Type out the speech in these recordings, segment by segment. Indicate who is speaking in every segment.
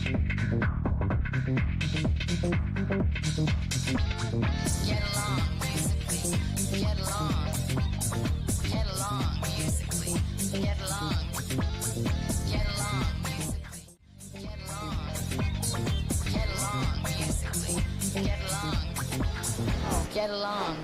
Speaker 1: Get along musically. Get along. Get along musically. Get along. Get along musically. Get along. Get along musically. Get along. Get along.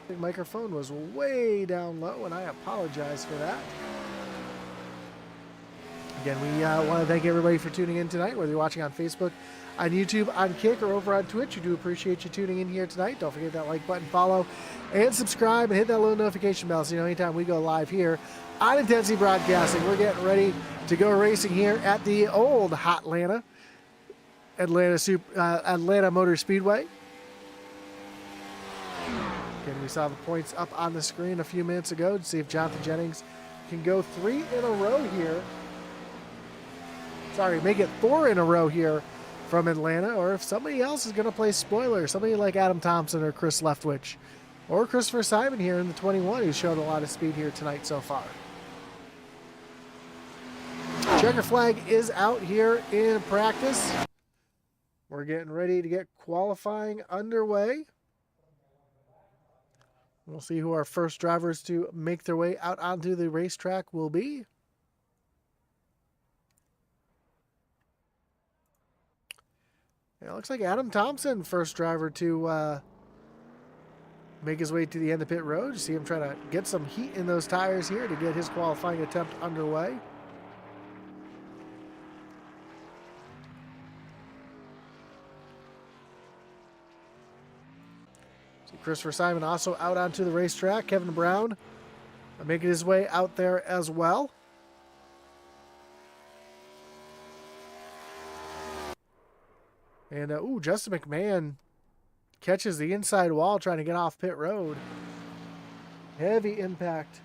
Speaker 2: The microphone was way down low, and I apologize for that. Again, we want to thank everybody for tuning in tonight, whether you're watching on Facebook, on YouTube, on Kick, or over on Twitch. We do appreciate you tuning in here tonight. Don't forget that like button, follow, and subscribe, and hit that little notification bell so you know anytime we go live here on Intensity Broadcasting. We're getting ready to go racing here at the old Hotlanta Atlanta Motor Speedway. Again, we saw the points up on the screen a few minutes ago to see if Jonathan Jennings can go 3 in a row here. Sorry, make it 4 in a row here from Atlanta, or if somebody else is going to play spoiler, somebody like Adam Thompson or Chris Leftwich, or Christopher Simon here in the 21, who's showed a lot of speed here tonight so far. Checker flag is out here in practice. We're getting ready to get qualifying underway. We'll see who our first drivers to make their way out onto the racetrack will be. Yeah, it looks like Adam Thompson, first driver to make his way to the end of pit road. You see him trying to get some heat in those tires here to get his qualifying attempt underway. Christopher Simon also out onto the racetrack. Kevin Brown making his way out there as well. And, Justin McMahon catches the inside wall trying to get off pit road. Heavy impact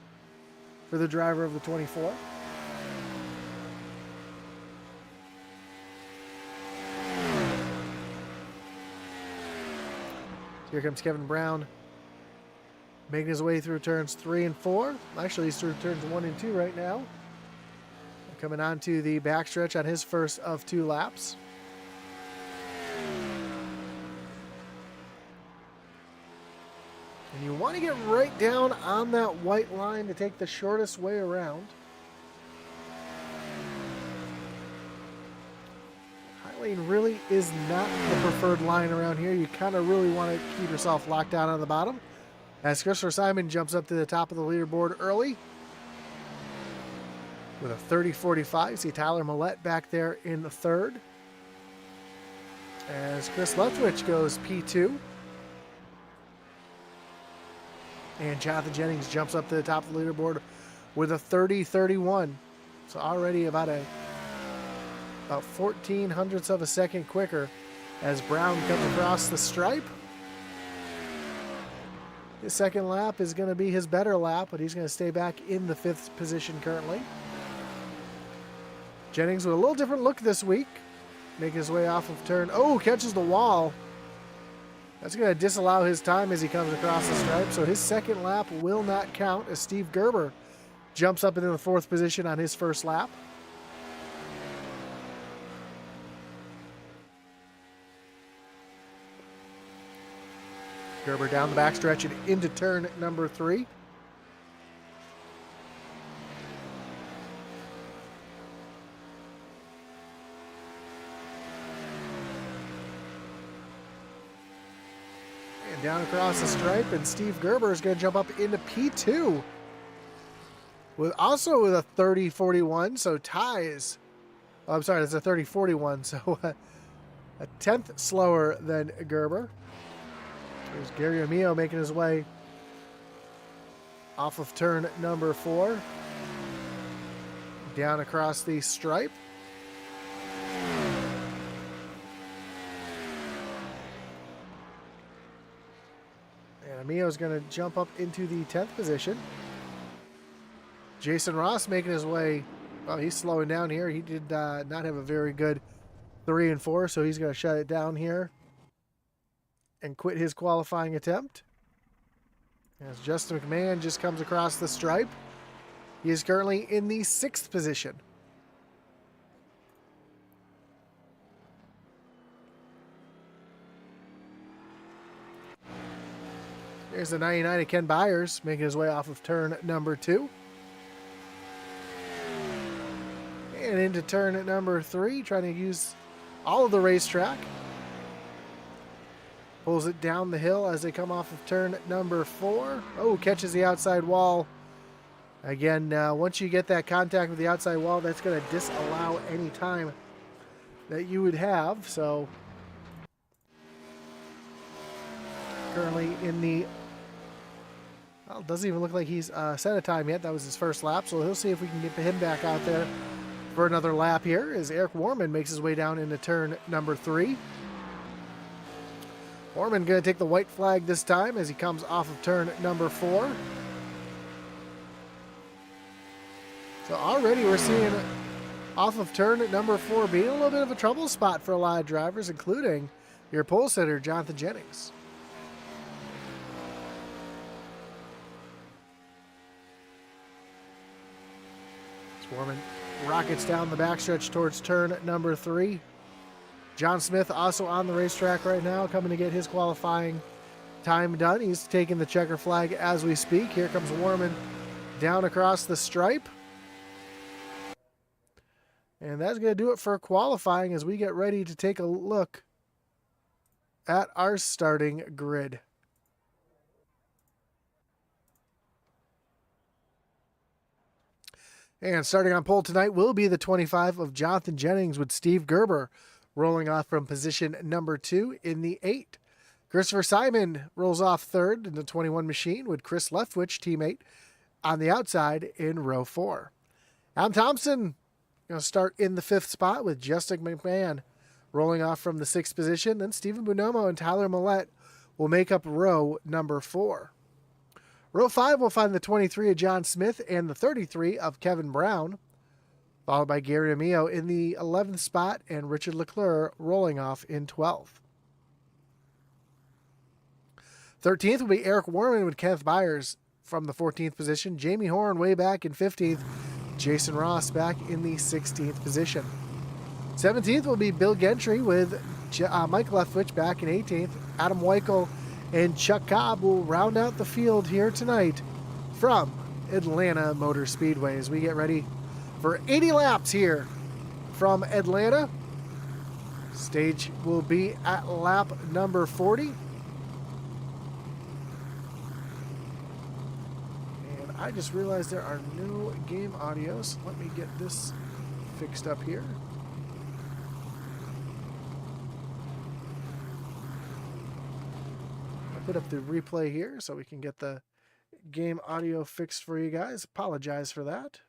Speaker 2: for the driver of the 24. Here comes Kevin Brown making his way through turns 3 and 4. Actually, he's through turns 1 and 2 right now. Coming on to the backstretch on his first of 2 laps. And you want to get right down on that white line to take the shortest way around. High lane really is not the preferred line around here. You kind of really want to keep yourself locked down on the bottom. As Christopher Simon jumps up to the top of the leaderboard early with a 30.45. See Tyler Millette back there in the third. As Chris Leftwich goes P2. And Jonathan Jennings jumps up to the top of the leaderboard with a 30.31. So already about 14 hundredths of a second quicker as Brown comes across the stripe. His second lap is going to be his better lap, but he's going to stay back in the 5th position currently. Jennings with a little different look this week. Making his way off of turn. Oh, catches the wall. That's going to disallow his time as he comes across the stripe. So his second lap will not count as Steve Gerber jumps up into the 4th position on his first lap. Gerber down the backstretch and into turn number 3. Down across the stripe, and Steve Gerber is going to jump up into P2 with also with a 30.41, so ties. Oh, I'm sorry, it's a 30.41, so a 10th slower than Gerber. There's Gary Amio making his way off of turn number 4, down across the stripe. Amio's going to jump up into the 10th position. Jason Ross making his way. Oh, he's slowing down here. He did not have a very good 3 and 4, so he's going to shut it down here and quit his qualifying attempt. As Justin McMahon just comes across the stripe. He is currently in the 6th position. There's the 99 of Ken Byers making his way off of turn number 2. And into turn number 3, trying to use all of the racetrack. Pulls it down the hill as they come off of turn number 4. Oh, catches the outside wall. Again, once you get that contact with the outside wall, that's going to disallow any time that you would have. So currently in the... Well, it doesn't even look like he's set a time yet. That was his first lap, so he'll see if we can get him back out there for another lap here as Eric Warman makes his way down into turn number 3. Warman going to take the white flag this time as he comes off of turn number 4. So already we're seeing off of turn number 4 being a little bit of a trouble spot for a lot of drivers, including your pole sitter, Jonathan Jennings. Warman rockets down the backstretch towards turn number 3. John Smith also on the racetrack right now, coming to get his qualifying time done. He's taking the checker flag as we speak. Here comes Warman down across the stripe. And that's going to do it for qualifying as we get ready to take a look at our starting grid. And starting on pole tonight will be the 25 of Jonathan Jennings with Steve Gerber rolling off from position number 2 in the 8. Christopher Simon rolls off third in the 21 machine with Chris Leftwich, teammate, on the outside in row 4. Adam Thompson going to start in the 5th spot with Justin McMahon rolling off from the 6th position. Then Stephen Bonomo and Tyler Millette will make up row number 4. Row 5 will find the 23 of John Smith and the 33 of Kevin Brown, followed by Gary Amio in the 11th spot and Richard Leclerc rolling off in 12th. 13th will be Eric Warman with Kenneth Byers from the 14th position. Jamie Horn way back in 15th. Jason Ross back in the 16th position. 17th will be Bill Gentry with Mike Leftwich back in 18th. Adam Weichel and Chuck Cobb will round out the field here tonight from Atlanta Motor Speedway as we get ready for 80 laps here from Atlanta. Stage will be at lap number 40. And I just realized there are no game audios. Let me get this fixed up here. I'll put up the replay here so we can get the game audio fixed for you guys. Apologize for that.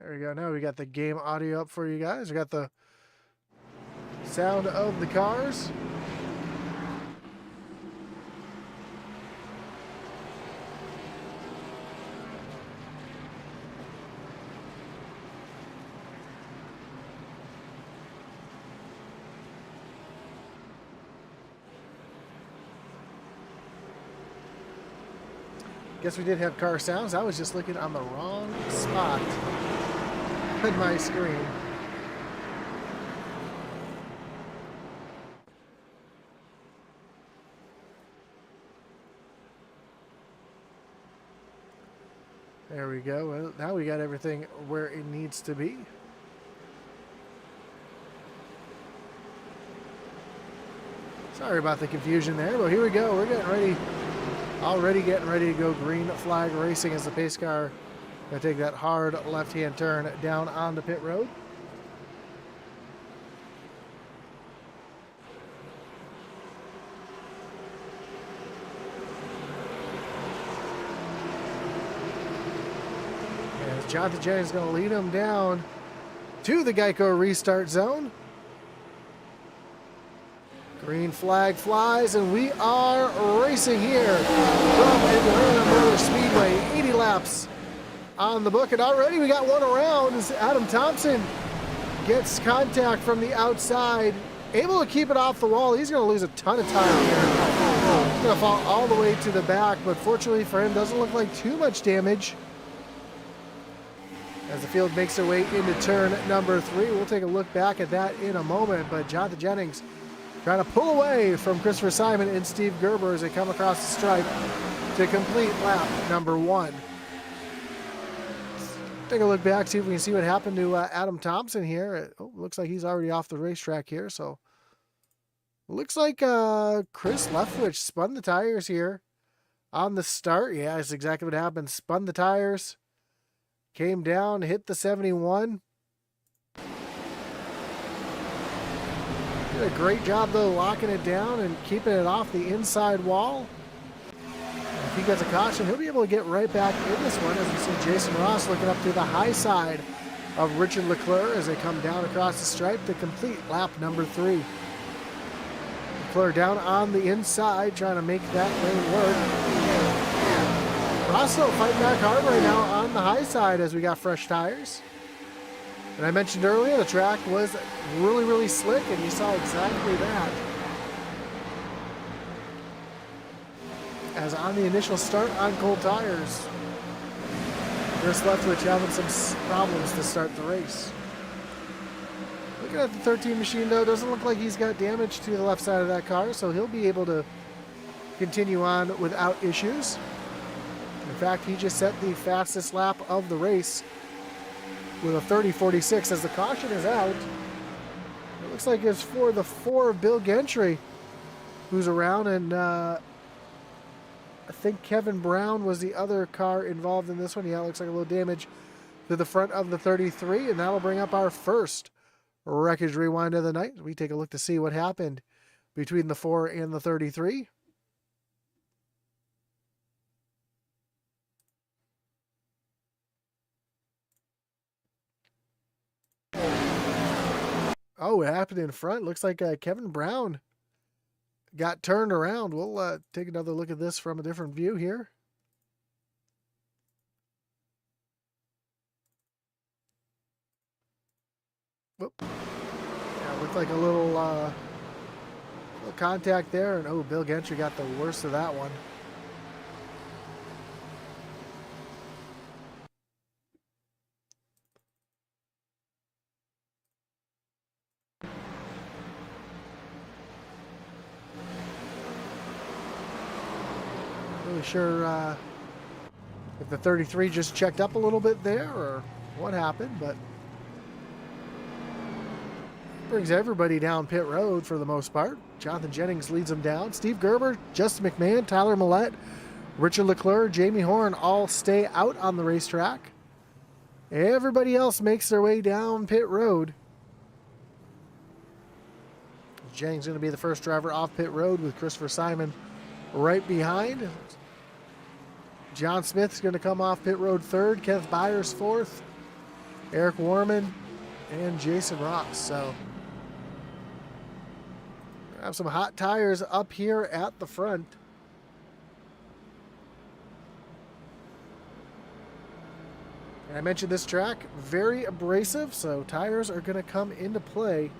Speaker 2: There we go. Now we got the game audio up for you guys. We got the sound of the cars. Guess we did have car sounds. I was just looking on the wrong spot on my screen. There we go. Well, now we got everything where it needs to be. Sorry about the confusion there, but here we go. We're getting ready. Already getting ready to go green flag racing as the pace car going to take that hard left-hand turn down on the pit road. As Jonathan Jennings is going to lead him down to the Geico restart zone. Green flag flies, and we are racing here from Atlanta Motor Speedway. 80 laps on the book, and already we got one around as Adam Thompson gets contact from the outside, able to keep it off the wall. He's going to lose a ton of time here. He's going to fall all the way to the back, but fortunately for him, doesn't look like too much damage. As the field makes their way into turn number 3, we'll take a look back at that in a moment, but Jonathan Jennings trying to pull away from Christopher Simon and Steve Gerber as they come across the stripe to complete lap number 1. Take a look back, see if we can see what happened to Adam Thompson here. Oh, looks like he's already off the racetrack here, so looks like Chris Leftwich spun the tires here on the start. Yeah, that's exactly what happened. Spun the tires, came down, hit the 71. Did a great job, though, locking it down and keeping it off the inside wall. If he gets a caution, he'll be able to get right back in this one, as we see Jason Ross looking up to the high side of Richard Leclerc as they come down across the stripe to complete lap number 3. Leclerc down on the inside, trying to make that lane work. Ross still fighting back hard right now on the high side as we got fresh tires. And I mentioned earlier, the track was really, really slick, and you saw exactly that. As on the initial start on cold tires, Chris Leftwich having some problems to start the race. Looking at the 13 machine, though, doesn't look like he's got damage to the left side of that car, so he'll be able to continue on without issues. In fact, he just set the fastest lap of the race with a 30.46 as the caution is out. It looks like it's for the 4 of Bill Gentry, who's around, and I I think Kevin Brown was the other car involved in this one. Yeah, it looks like a little damage to the front of the 33, and that'll bring up our first Wreckage Rewind of the night. We take a look to see what happened between the 4 and the 33. Oh, it happened in front. Looks like Kevin Brown got turned around. We'll take another look at this from a different view here. Whoop. Yeah, looked like a little contact there. And oh, Bill Gentry got the worst of that one. Really sure if the 33 just checked up a little bit there or what happened, but brings everybody down pit road for the most part. Jonathan Jennings leads them down. Steve Gerber, Justin McMahon, Tyler Millette, Richard Leclerc, Jamie Horn all stay out on the racetrack. Everybody else makes their way down pit road. Jennings going to be the first driver off pit road with Christopher Simon right behind. John Smith's going to come off pit road third. Kenneth Byers fourth. Eric Warman and Jason Ross. So have some hot tires up here at the front. And I mentioned this track, very abrasive, so tires are going to come into play.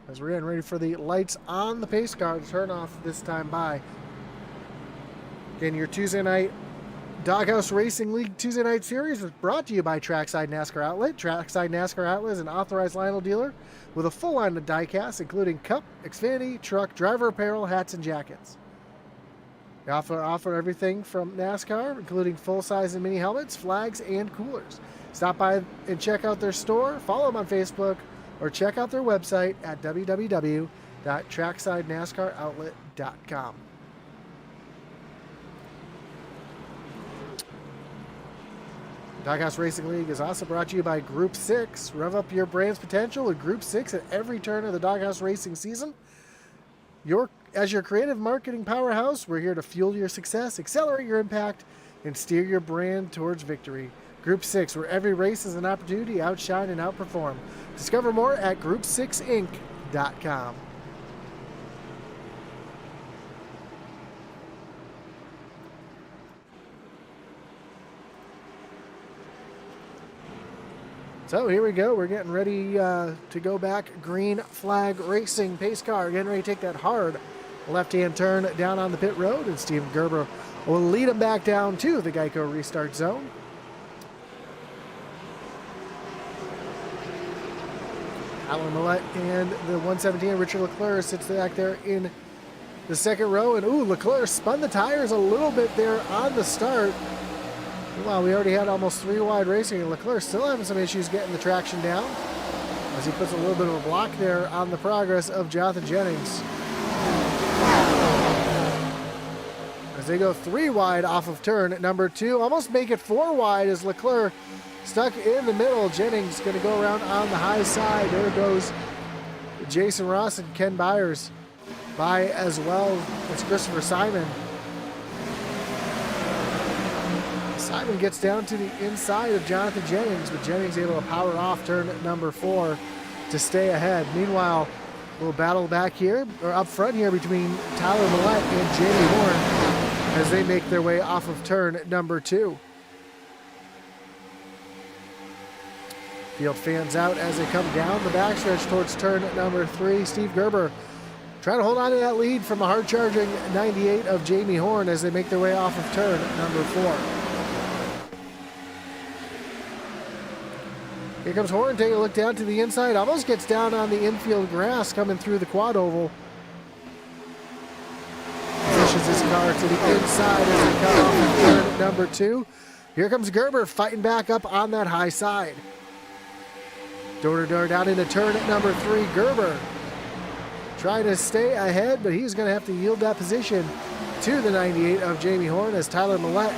Speaker 2: As we're getting ready for the lights on the pace car to turn off this time by. Again, your Tuesday night Doghouse Racing League Tuesday night series is brought to you by Trackside NASCAR Outlet. Trackside NASCAR Outlet is an authorized Lionel dealer with a full line of Diecast, including Cup, Xfinity, truck, driver apparel, hats, and jackets. They offer everything from NASCAR, including full-size and mini helmets, flags, and coolers. Stop by and check out their store, follow them on Facebook, or check out their website at www.tracksidenascaroutlet.com. Doghouse Racing League is also brought to you by Group 6. Rev up your brand's potential with Group 6 at every turn of the Doghouse Racing season. As your creative marketing powerhouse, we're here to fuel your success, accelerate your impact, and steer your brand towards victory. Group 6, where every race is an opportunity to outshine and outperform. Discover more at group6inc.com. So here we go. We're getting ready to go back. Green flag racing pace car. Getting ready to take that hard left-hand turn down on the pit road. And Steven Gerber will lead him back down to the Geico restart zone. Alan Millette and the 117, Richard Leclerc, sits back there in the second row. And ooh, Leclerc spun the tires a little bit there on the start. Wow, we already had almost 3 wide racing, and Leclerc still having some issues getting the traction down as he puts a little bit of a block there on the progress of Jonathan Jennings. As they go 3 wide off of turn number 2, almost make it 4 wide as Leclerc stuck in the middle. Jennings going to go around on the high side. There goes Jason Ross and Ken Byers by as well as Christopher Simon. Simon gets down to the inside of Jonathan Jennings, but Jennings able to power off turn number 4 to stay ahead. Meanwhile, a little battle back here, or up front here, between Tyler Millette and Jamie Horn as they make their way off of turn number 2. Field fans out as they come down the backstretch towards turn number 3. Steve Gerber trying to hold on to that lead from a hard-charging 98 of Jamie Horn as they make their way off of turn number 4. Here comes Horn, taking a look down to the inside. Almost gets down on the infield grass coming through the quad oval. Pushes his car to the inside as he cut off in turn number 2. Here comes Gerber fighting back up on that high side. Door-to-door down into turn number 3. Gerber trying to stay ahead, but he's going to have to yield that position to the 98 of Jamie Horn as Tyler Millette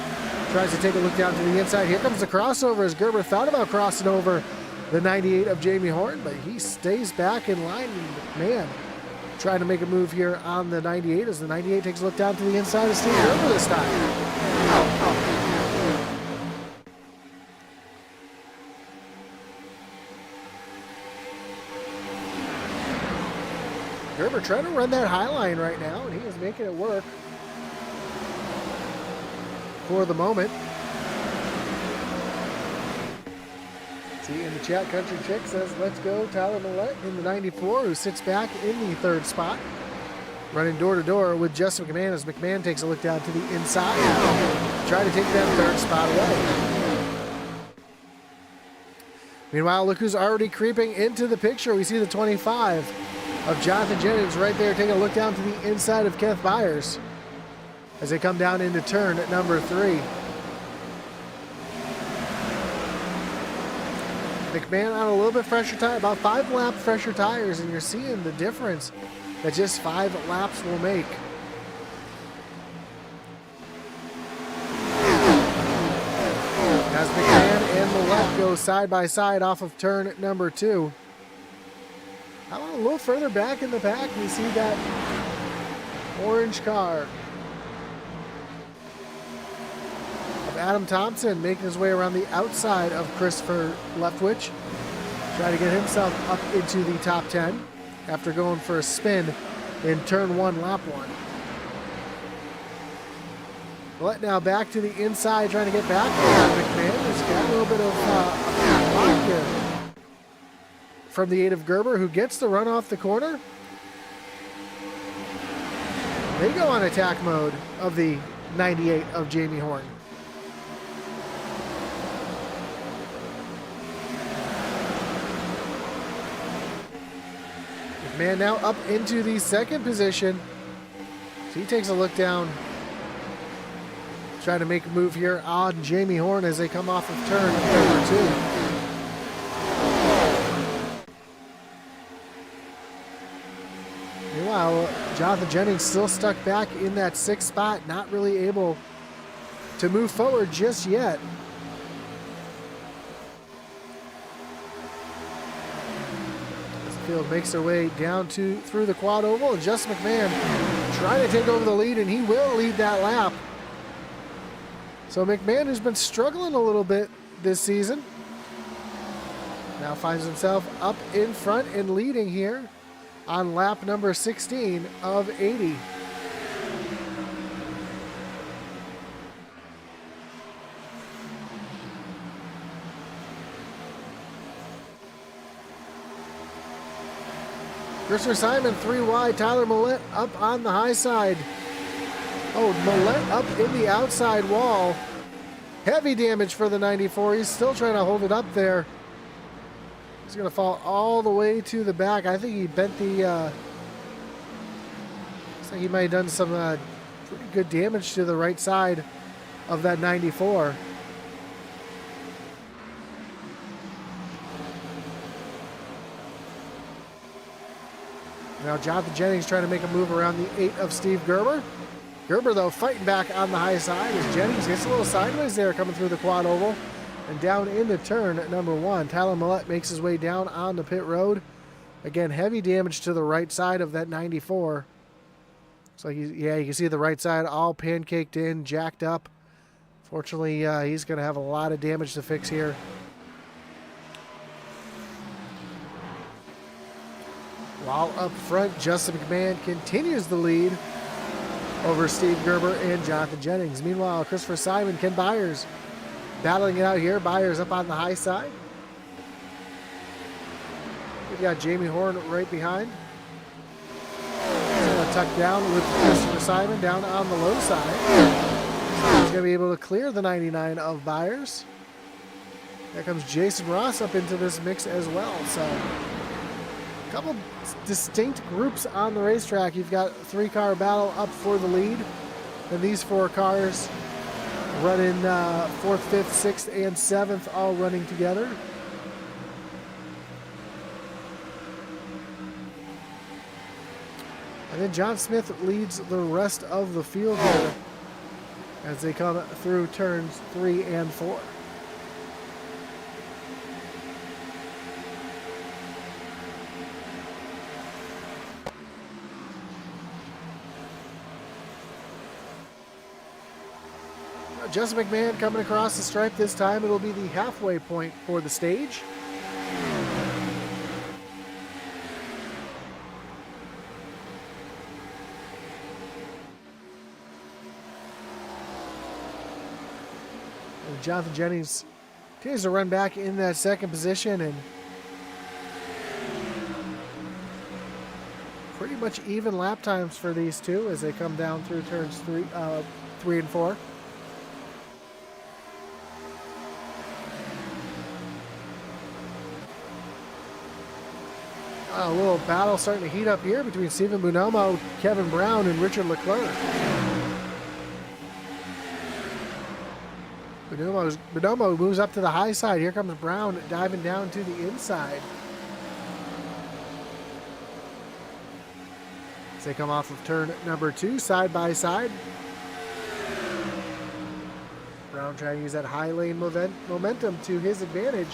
Speaker 2: tries to take a look down to the inside. Here comes the crossover as Gerber thought about crossing over the 98 of Jamie Horn, but he stays back in line. Man, trying to make a move here on the 98 as the 98 takes a look down to the inside of Steve Gerber this time. Gerber trying to run that high line right now, and he is making it work for the moment. See, in the chat, Country Chick says, let's go Tyler Millette in the 94, who sits back in the 3rd spot. Running door-to-door with Justin McMahon as McMahon takes a look down to the inside. Trying to take that 3rd spot away. Meanwhile, look who's already creeping into the picture. We see the 25 of Jonathan Jennings right there taking a look down to the inside of Kenneth Byers as they come down into turn at number 3. McMahon on a little bit fresher tire, about 5 lap fresher tires, and you're seeing the difference that just 5 laps will make. As McMahon and Millette go side by side off of turn number 2. How about a little further back in the pack, we see that orange car of Adam Thompson making his way around the outside of Christopher Leftwich. Trying to get himself up into the top 10 after going for a spin in turn 1, lap 1. Millette now back to the inside, trying to get back to McMahon. He's got a little bit of a block here from the 8 of Gerber, who gets the run off the corner. They go on attack mode of the 98 of Jamie Horn. McMahon now up into the 2nd position. So he takes a look down, trying to make a move here on Jamie Horn as they come off of turn number 2. Meanwhile, Jonathan Jennings still stuck back in that 6th spot, not really able to move forward just yet. As the field makes their way down through the quad oval, and Justin McMahon trying to take over the lead, and he will lead that lap. So McMahon, who's been struggling a little bit this season, now finds himself up in front and leading here on lap number 16 of 80. Christopher Simon 3 wide, Tyler Millette up on the high side. Oh, Millette up in the outside wall. Heavy damage for the 94. He's still trying to hold it up there. He's going to fall all the way to the back. I think he bent the... looks like he might have done some pretty good damage to the right side of that 94. Now Jonathan Jennings trying to make a move around the 8 of Steve Gerber. Gerber, though, fighting back on the high side as Jennings gets a little sideways there coming through the quad oval. And down into turn number 1, Tyler Millette makes his way down on the pit road. Again, heavy damage to the right side of that 94. Looks like, you can see the right side all pancaked in, jacked up. Fortunately, he's going to have a lot of damage to fix here. While up front, Justin McMahon continues the lead over Steve Gerber and Jonathan Jennings. Meanwhile, Christopher Simon, Ken Byers battling it out here. Byers up on the high side. We've got Jamie Horn right behind. He's going to tuck down with Christopher Simon down on the low side. So he's going to be able to clear the 99 of Byers. There comes Jason Ross up into this mix as well. So a couple distinct groups on the racetrack. You've got 3-car battle up for the lead. And these 4 cars running 4th, 5th, 6th, and 7th, all running together. And then John Smith leads the rest of the field here as they come through turns 3 and 4. Justin McMahon coming across the stripe this time. It'll be the halfway point for the stage. And Jonathan Jennings continues to run back in that second position, and pretty much even lap times for these two as they come down through turns 3 and 4. A little battle starting to heat up here between Stephen Bonomo, Kevin Brown, and Richard Leclerc. Bonomo moves up to the high side. Here comes Brown diving down to the inside. As they come off of turn number 2, side by side. Brown trying to use that high lane momentum to his advantage.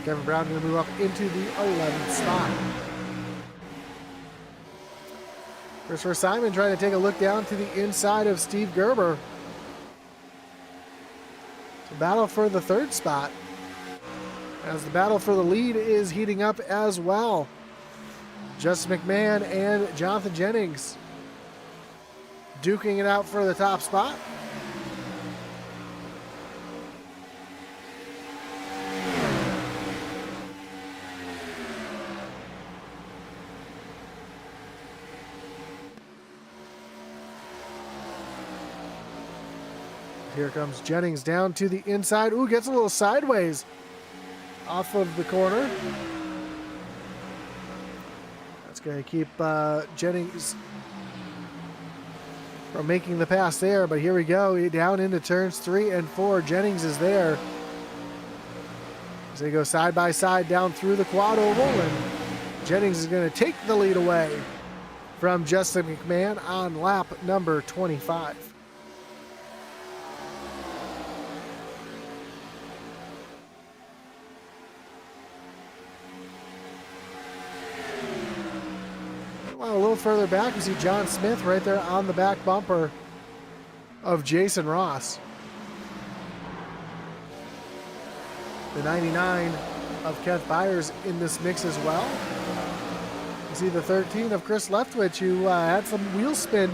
Speaker 2: Kevin Brown going to move up into the 11th spot. Christopher Simon trying to take a look down to the inside of Steve Gerber. It's a battle for the 3rd spot, as the battle for the lead is heating up as well. Justin McMahon and Jonathan Jennings duking it out for the top spot. Here comes Jennings down to the inside. Ooh, gets a little sideways off of the corner. That's going to keep Jennings from making the pass there. But here we go, down into turns 3 and 4. Jennings is there as they go side by side down through the quad oval. And Jennings is going to take the lead away from Justin McMahon on lap number 25. A little further back, we see John Smith right there on the back bumper of Jason Ross. The 99 of Keth Byers in this mix as well. You see the 13 of Chris Leftwich, who had some wheel spin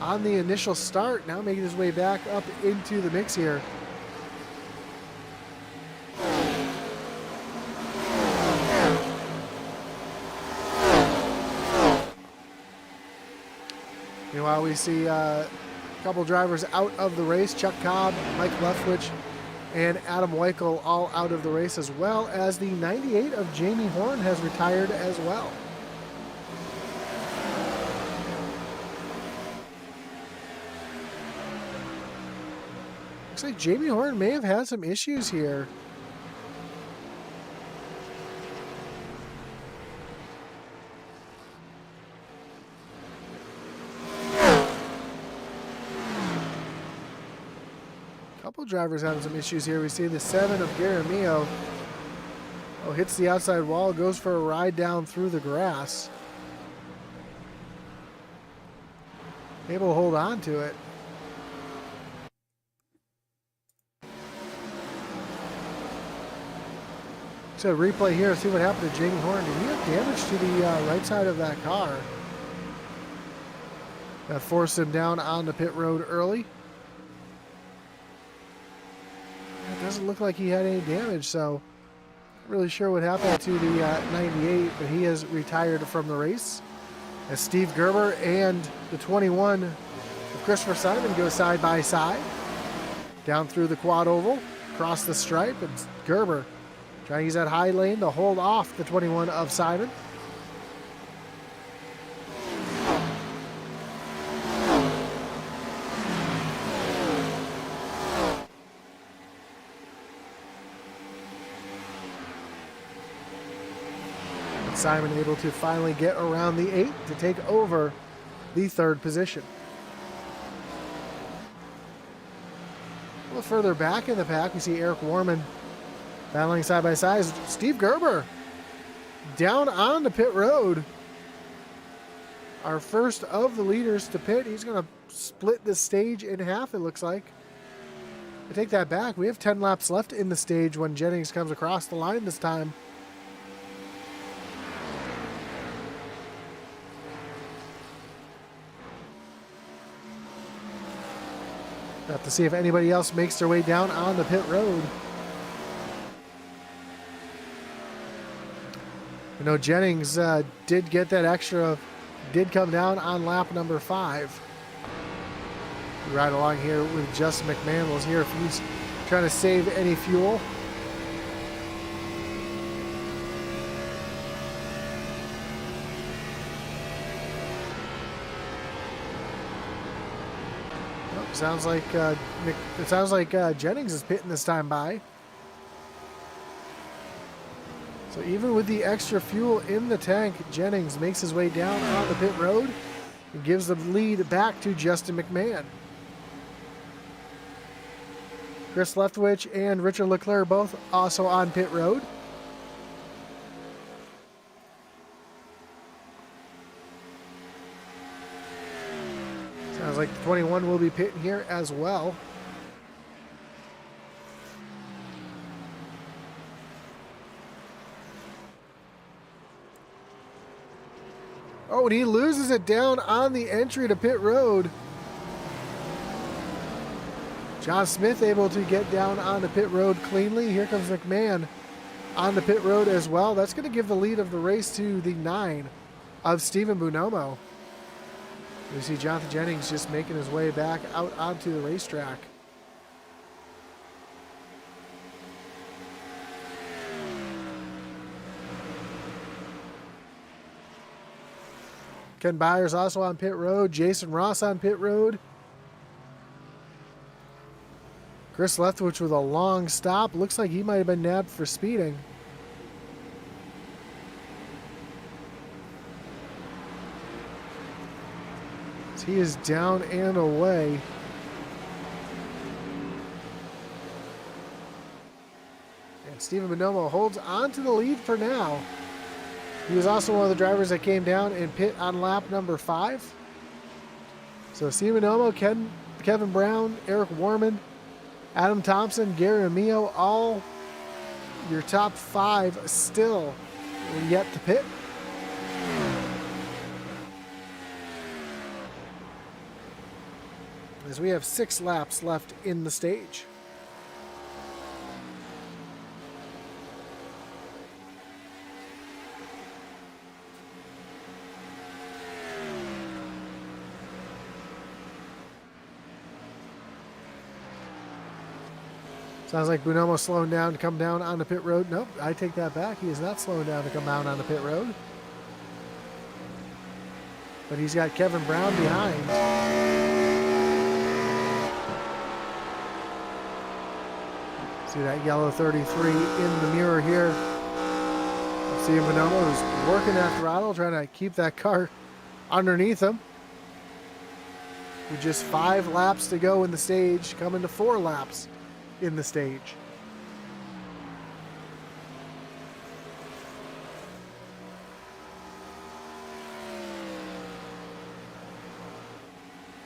Speaker 2: on the initial start, now making his way back up into the mix here. Meanwhile, we see a couple drivers out of the race. Chuck Cobb, Mike Leftwich, and Adam Weichel all out of the race, as well as the 98 of Jamie Horn has retired as well. Looks like Jamie Horn may have had some issues here. Couple drivers having some issues here. We see the 7 of Garamillo. Oh, hits the outside wall, goes for a ride down through the grass. Able to hold on to it. So replay here, see what happened to Jamie Horn. Did he have damage to the right side of that car? That forced him down on the pit road early. It doesn't look like he had any damage, so not really sure what happened to the 98, but he has retired from the race. as Steve Gerber and the 21 of Christopher Simon go side by side. Down through the quad oval, across the stripe, and Gerber trying to use that high lane to hold off the 21 of Simon. Simon able to finally get around the 8 to take over the 3rd position. A little further back in the pack, we see Eric Warman battling side by side. Steve Gerber down on the pit road. Our first of the leaders to pit. He's going to split the stage in half, it looks like. I take that back. We have 10 laps left in the stage when Jennings comes across the line this time. Have to see if anybody else makes their way down on the pit road. You know, Jennings did get that extra, did come down on lap number 5. We ride along here with Justin McMahon. We'll hear if he's trying to save any fuel. Sounds like Jennings is pitting this time by. So even with the extra fuel in the tank, Jennings makes his way down on the pit road and gives the lead back to Justin McMahon. Chris Leftwich and Richard Leclerc both also on pit road. Sounds like the 21 will be pitting here as well. Oh, and he loses it down on the entry to pit road. John Smith able to get down on the pit road cleanly. Here comes McMahon on the pit road as well. That's going to give the lead of the race to the 9 of Stephen Bonomo. We see Jonathan Jennings just making his way back out onto the racetrack. Ken Byers also on pit road. Jason Ross on pit road. Chris Leftwich with a long stop. Looks like he might have been nabbed for speeding. He is down and away. And Stephen Bonomo holds on to the lead for now. He was also one of the drivers that came down and pit on lap number 5. So Stephen Bonomo, Kevin Brown, Eric Warman, Adam Thompson, Gary Amio, all your top 5 still yet to pit. As we have 6 laps left in the stage. Sounds like Bonomo slowing down to come down on the pit road. Nope, I take that back. He is not slowing down to come down on the pit road. But he's got Kevin Brown behind. See that yellow 33 in the mirror here. See Bonomo is working that throttle, trying to keep that car underneath him. With just 5 laps to go in the stage, coming to 4 laps in the stage.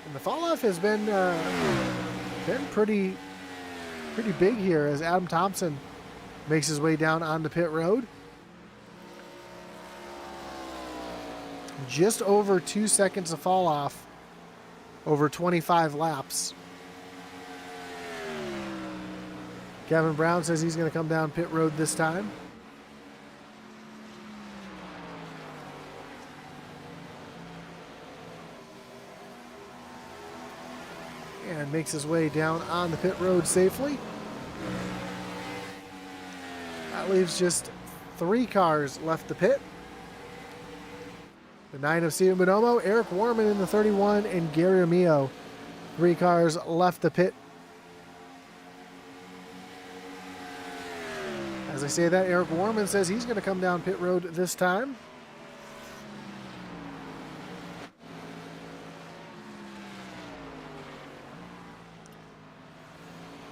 Speaker 2: And the fall off has been pretty big here as Adam Thompson makes his way down onto pit road. Just over 2 seconds of fall off over 25 laps. Kevin Brown says he's going to come down pit road this time. and makes his way down on the pit road safely. That leaves just 3 cars left to pit. The 9 of Steven Bonomo, Eric Warman in the 31, and Gary Amio. 3 cars left to pit. As I say that, Eric Warman says he's going to come down pit road this time.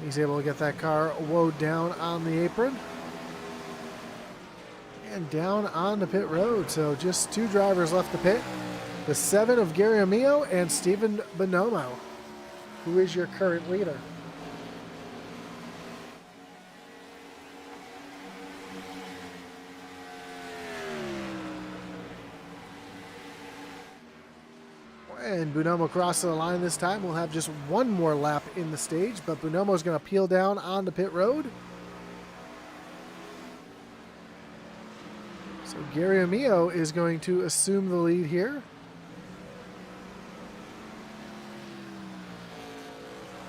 Speaker 2: He's able to get that car woed down on the apron. And down on the pit road. So just 2 drivers left to pit. The 7 of Gary Amio and Steven Bonomo, who is your current leader. And Bonomo crosses the line this time. We'll have just 1 more lap in the stage, but Bonomo's going to peel down on the pit road. So Gary Amio is going to assume the lead here,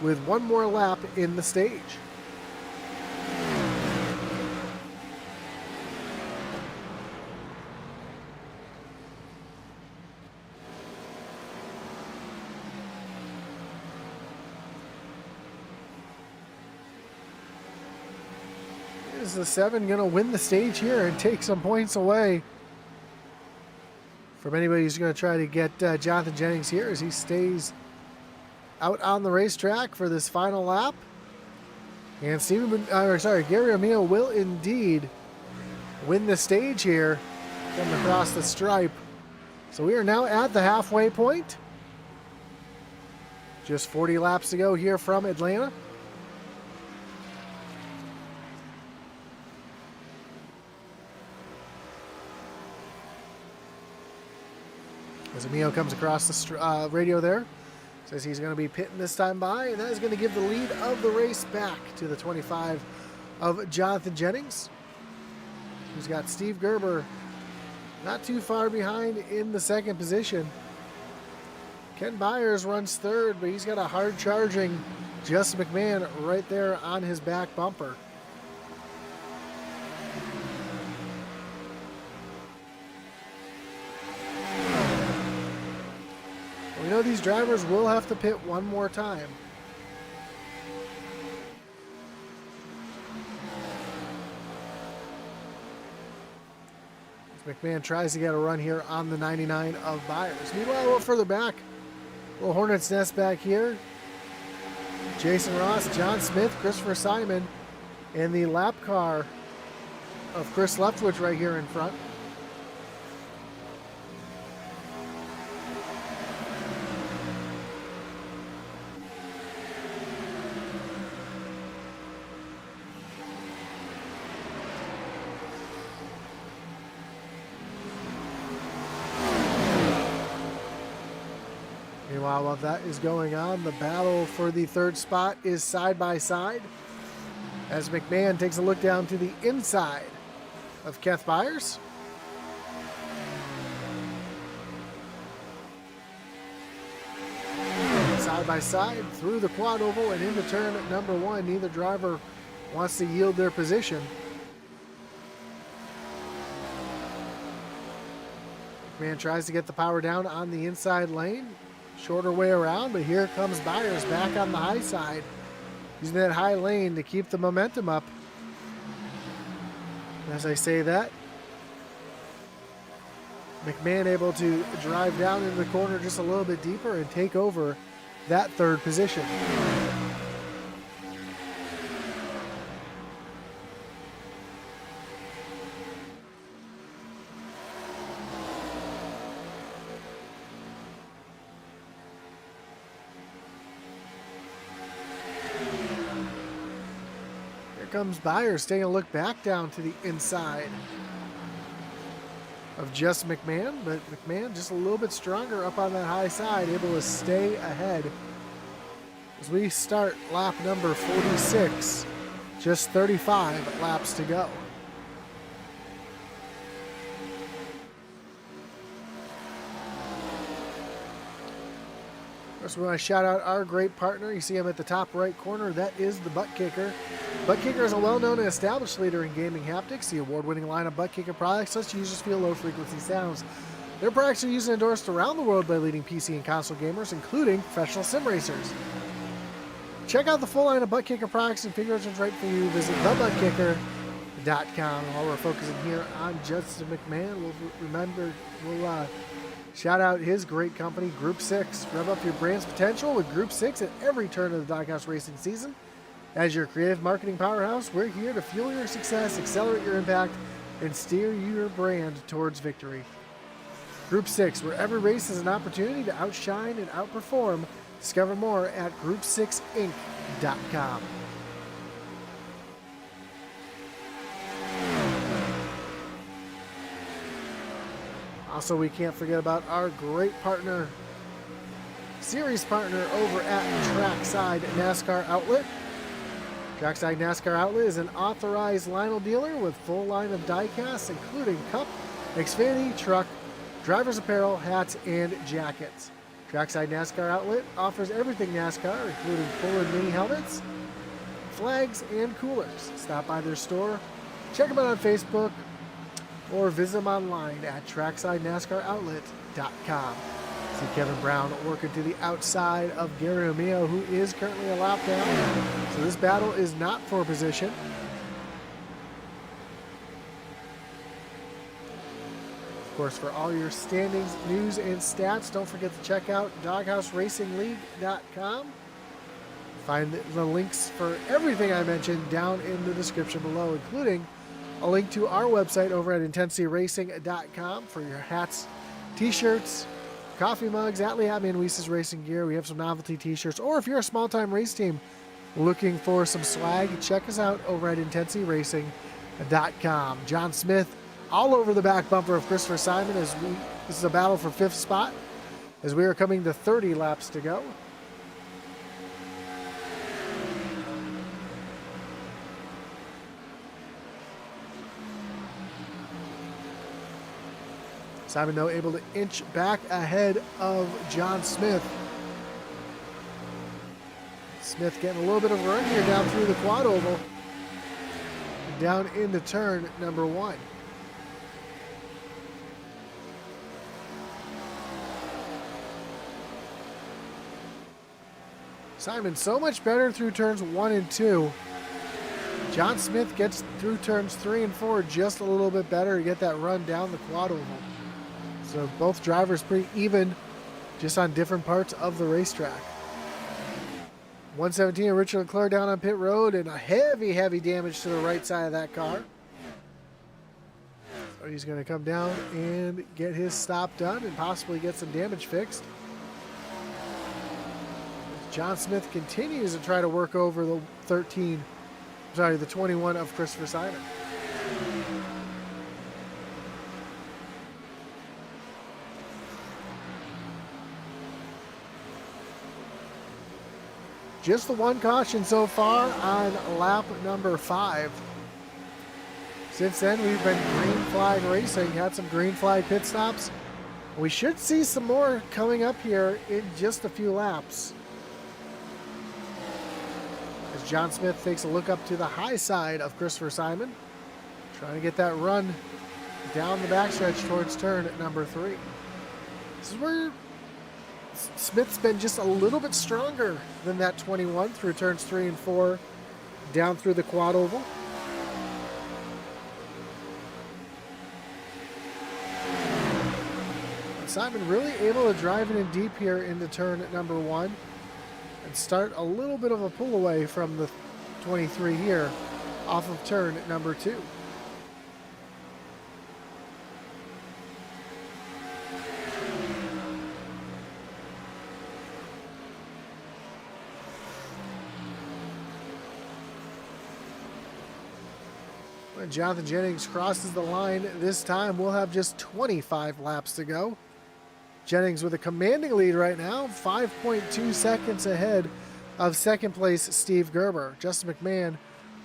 Speaker 2: with 1 more lap in the stage. Is the 7 going to win the stage here and take some points away from anybody who's going to try to get Jonathan Jennings here as he stays out on the racetrack for this final lap? And Gary Amio will indeed win the stage here, coming across the stripe. So we are now at the halfway point. Just 40 laps to go here from Atlanta. As Amio comes across the radio there, says he's going to be pitting this time by, and that is going to give the lead of the race back to the 25 of Jonathan Jennings, who's got Steve Gerber not too far behind in the 2nd position. Ken Byers runs 3rd, but he's got a hard-charging Justin McMahon right there on his back bumper. We know these drivers will have to pit 1 more time. McMahon tries to get a run here on the 99 of Byers. Meanwhile, a little further back, a little hornet's nest back here. Jason Ross, John Smith, Christopher Simon, and the lap car of Chris Leftwich right here in front. Meanwhile, while that is going on, the battle for the 3rd spot is side by side as McMahon takes a look down to the inside of Keth Byers. Side by side through the quad oval and into turn number 1. Neither driver wants to yield their position. McMahon tries to get the power down on the inside lane. Shorter way around, but here comes Byers back on the high side, using that high lane to keep the momentum up. As I say that, McMahon able to drive down into the corner just a little bit deeper and take over that 3rd position. Comes Byers taking a look back down to the inside of just McMahon, but McMahon just a little bit stronger up on that high side, able to stay ahead as we start lap number 46, just 35 laps to go. First, we want to shout out our great partner. You see him at the top right corner. That is the Butt Kicker. Butt Kicker is a well-known and established leader in gaming haptics. The award-winning line of Butt Kicker products lets users feel low-frequency sounds. Their products are used and endorsed around the world by leading PC and console gamers, including professional sim racers. Check out the full line of Butt Kicker products and figure out what's right for you. Visit thebuttkicker.com. While we're focusing here on Justin McMahon, we'll shout out his great company, Group 6. Rev up your brand's potential with Group 6 at every turn of the Doghouse racing season. As your creative marketing powerhouse, we're here to fuel your success, accelerate your impact, and steer your brand towards victory. Group 6, where every race is an opportunity to outshine and outperform. Discover more at group6inc.com. Also, we can't forget about our great partner, series partner over at Trackside NASCAR Outlet. Trackside NASCAR Outlet is an authorized Lionel dealer with full line of diecasts, including Cup, Xfinity, Truck, driver's apparel, hats, and jackets. Trackside NASCAR Outlet offers everything NASCAR, including full and mini helmets, flags, and coolers. Stop by their store, check them out on Facebook, or visit them online at tracksidenascaroutlet.com. See Kevin Brown working to the outside of Gary Romeo, who is currently a lap down. So this battle is not for position. Of course, for all your standings, news, and stats, don't forget to check out doghouseracingle.com. Find the links for everything I mentioned down in the description below, including a link to our website over at intensityracing.com for your hats, t-shirts, coffee mugs, Atlee Weiss' racing gear. We have some novelty t-shirts. Or if you're a small-time race team looking for some swag, check us out over at intensityracing.com. John Smith all over the back bumper of Christopher Simon this is a battle for 5th spot as we are coming to 30 laps to go. Simon, though, able to inch back ahead of John Smith. Smith getting a little bit of a run here down through the quad oval. Down into turn number 1. Simon so much better through turns 1 and 2. John Smith gets through turns 3 and 4 just a little bit better to get that run down the quad oval. So both drivers pretty even, just on different parts of the racetrack. 117 Richard Leclerc down on pit road, and a heavy damage to the right side of that car. So he's going to come down and get his stop done and possibly get some damage fixed. John Smith continues to try to work over the 21 of Christopher Simon. Just the one caution so far on lap number 5. Since then, we've been green flag racing, had some green flag pit stops. We should see some more coming up here in just a few laps. As John Smith takes a look up to the high side of Christopher Simon, trying to get that run down the backstretch towards turn number 3. This is where Smith's been just a little bit stronger than that 21 through turns 3 and 4 down through the quad oval. Simon really able to drive it in deep here into turn number 1 and start a little bit of a pull away from the 23 here off of turn number 2. When Jonathan Jennings crosses the line this time, we'll have just 25 laps to go. Jennings with a commanding lead right now, 5.2 seconds ahead of second place Steve Gerber. Justin McMahon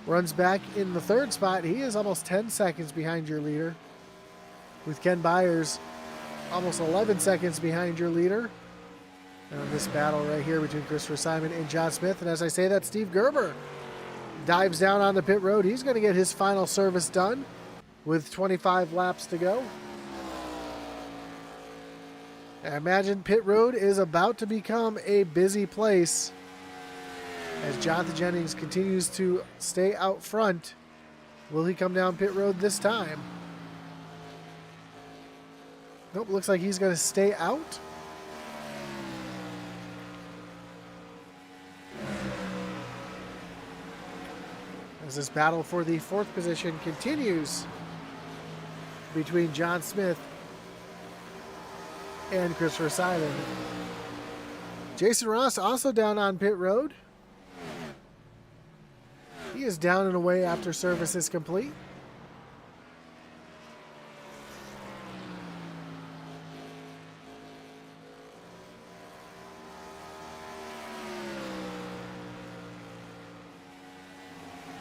Speaker 2: runs back in the 3rd spot. He is almost 10 seconds behind your leader, with Ken Byers almost 11 seconds behind your leader. This battle right here between Christopher Simon and John Smith. And as I say that, Steve Gerber dives down on the pit road. He's going to get his final service done with 25 laps to go. I imagine pit road is about to become a busy place as Jonathan Jennings continues to stay out front. Will he come down pit road this time? Nope, looks like he's going to stay out. As this battle for the 4th position continues between John Smith and Christopher Simon. Jason Ross also down on pit road. He is down and away after service is complete.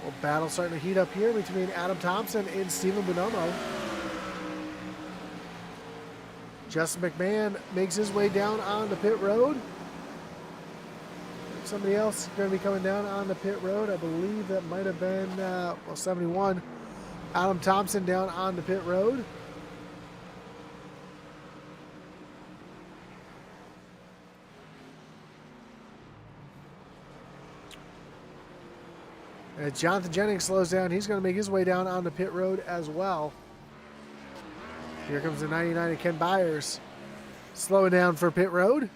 Speaker 2: Well, battle starting to heat up here between Adam Thompson and Stephen Bonomo. Justin McMahon makes his way down on the pit road. Somebody else going to be coming down on the pit road. I believe that might have been, 71. Adam Thompson down on the pit road. As Jonathan Jennings slows down, he's going to make his way down on the pit road as well. Here comes the 99 of Ken Byers. Slowing down for pit road.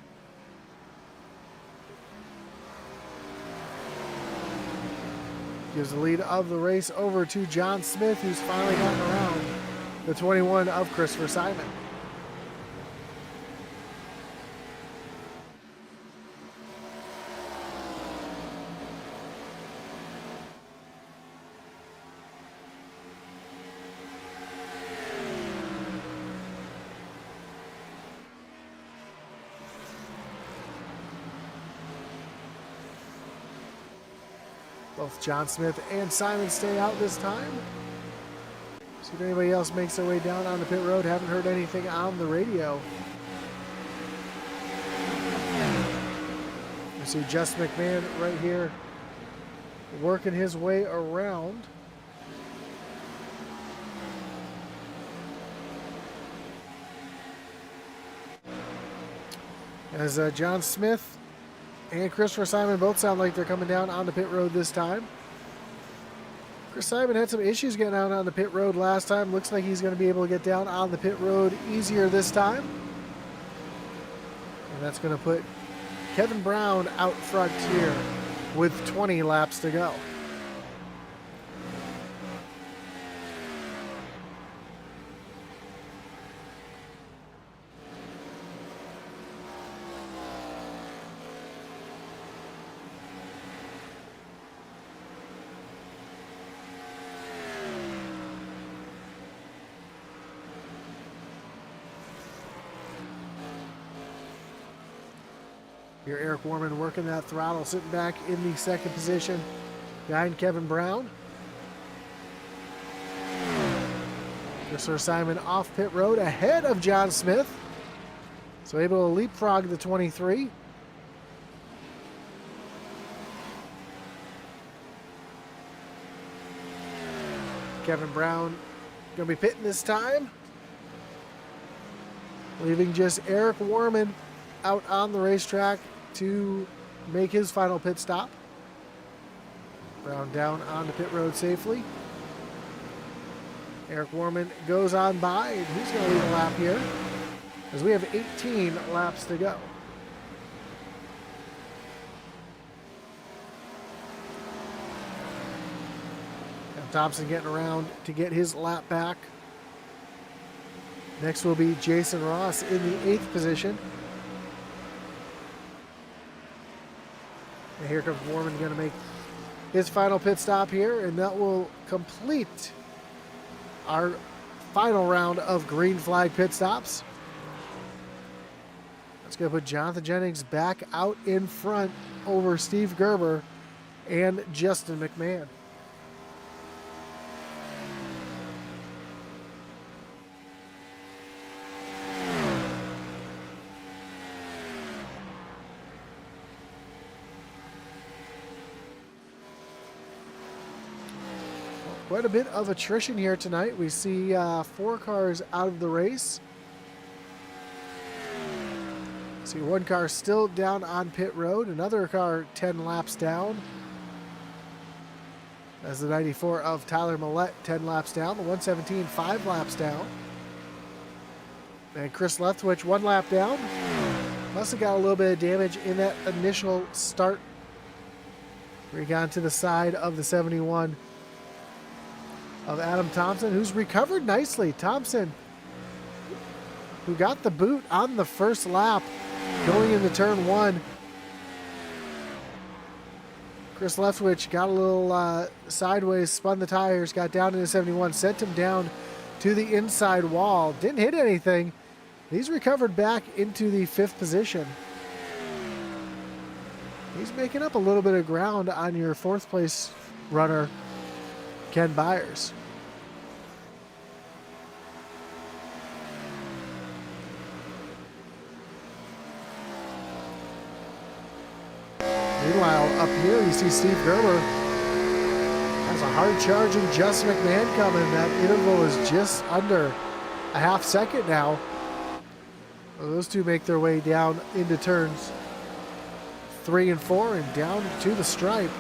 Speaker 2: Gives the lead of the race over to John Smith, who's finally gotten around the 21 of Christopher Simon. Both John Smith and Simon stay out this time. See if anybody else makes their way down on the pit road. Haven't heard anything on the radio. You see Justin McMahon right here working his way around. As John Smith and Christopher Simon both sound like they're coming down on the pit road this time. Chris Simon had some issues getting out on the pit road last time. Looks like he's going to be able to get down on the pit road easier this time. And that's going to put Kevin Brown out front here with 20 laps to go. Here, Eric Warman working that throttle, sitting back in the 2nd position behind Kevin Brown. Christopher Simon off pit road ahead of John Smith. So able to leapfrog the 23. Kevin Brown going to be pitting this time. Leaving just Eric Warman out on the racetrack to make his final pit stop. Brown down on the pit road safely. Eric Warman goes on by, and he's going to lead a lap here as we have 18 laps to go. And Thompson getting around to get his lap back. Next will be Jason Ross in the 8th position. And here comes Warman going to make his final pit stop here, and that will complete our final round of green flag pit stops. That's going to put Jonathan Jennings back out in front over Steve Gerber and Justin McMahon. Quite a bit of attrition here tonight. We see 4 cars out of the race. See one car still down on pit road. Another car 10 laps down. As the 94 of Tyler Millette 10 laps down. The 117 5 laps down. And Chris Leftwich 1 lap down. Must have got a little bit of damage in that initial start. We got to the side of the 71 of Adam Thompson, who's recovered nicely. Thompson, who got the boot on the first lap going into turn 1. Chris Leftwich got a little sideways, spun the tires, got down into 71, sent him down to the inside wall. Didn't hit anything. He's recovered back into the 5th position. He's making up a little bit of ground on your 4th place runner, Ken Byers. Meanwhile, up here you see Steve Gerber has a hard charging Justin McMahon coming. That interval is just under a half second now. Well, those two make their way down into turns 3 and 4 and down to the stripe.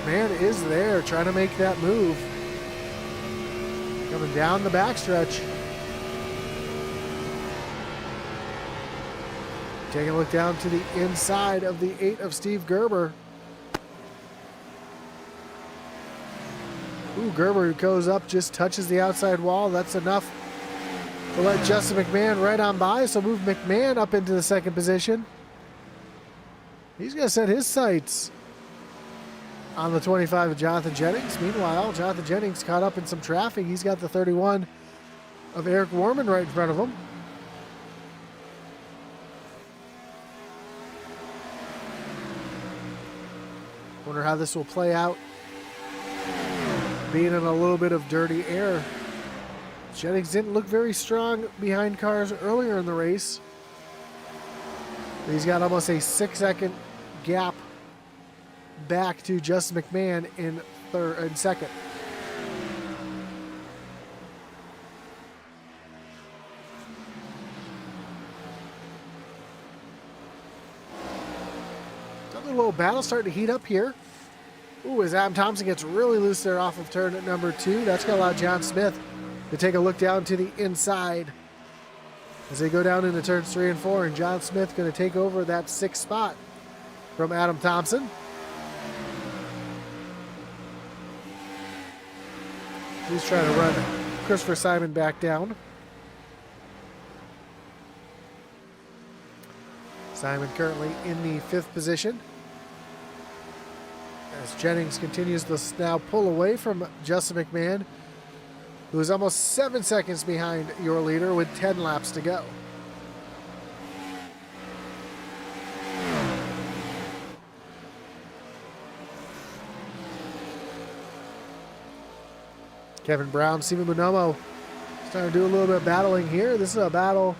Speaker 2: McMahon is there trying to make that move. Coming down the backstretch. Taking a look down to the inside of the 8 of Steve Gerber. Ooh, Gerber goes up, just touches the outside wall. That's enough to let Justin McMahon right on by. So move McMahon up into the 2nd position. He's going to set his sights on the 25 of Jonathan Jennings. Meanwhile, Jonathan Jennings caught up in some traffic. He's got the 31 of Eric Warman right in front of him. Wonder how this will play out. Being in a little bit of dirty air. Jennings didn't look very strong behind cars earlier in the race. He's got almost a 6-second gap back to Justin McMahon in 2nd. Another little battle starting to heat up here. Ooh, as Adam Thompson gets really loose there off of turn at number 2. That's going to allow John Smith to take a look down to the inside as they go down into turns 3 and 4. And John Smith going to take over that 6th spot from Adam Thompson. He's trying to run Christopher Simon back down. Simon currently in the 5th position. As Jennings continues to now pull away from Justin McMahon, who is almost 7 seconds behind your leader with 10 laps to go. Kevin Brown, Steven Bonomo starting to do a little bit of battling here. This is a battle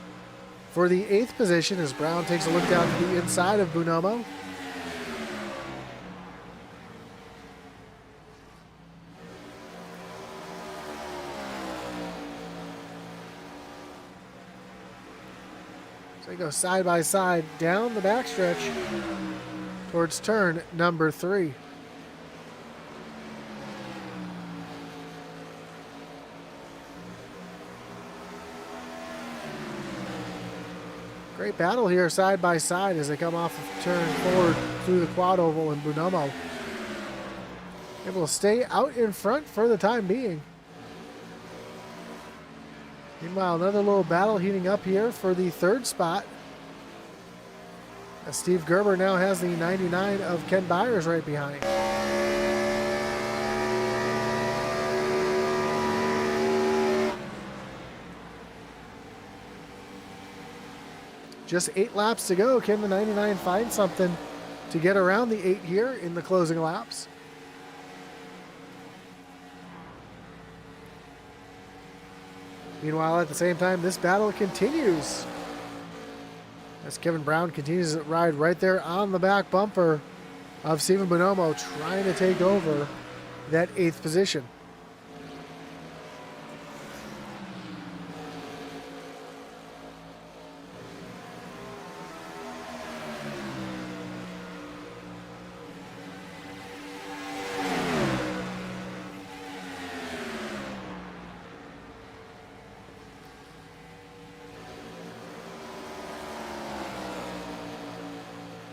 Speaker 2: for the 8th position as Brown takes a look down to the inside of Bonomo. So they go side by side down the backstretch towards turn number 3. Great battle here side by side as they come off of turn 4 through the quad oval, and Bonomo able to stay out in front for the time being. Meanwhile, another little battle heating up here for the 3rd spot, as Steve Gerber now has the 99 of Ken Byers right behind. Just 8 laps to go. Can the 99 find something to get around the 8 here in the closing laps? Meanwhile, at the same time, this battle continues as Kevin Brown continues to ride right there on the back bumper of Stephen Bonomo, trying to take over that 8th position.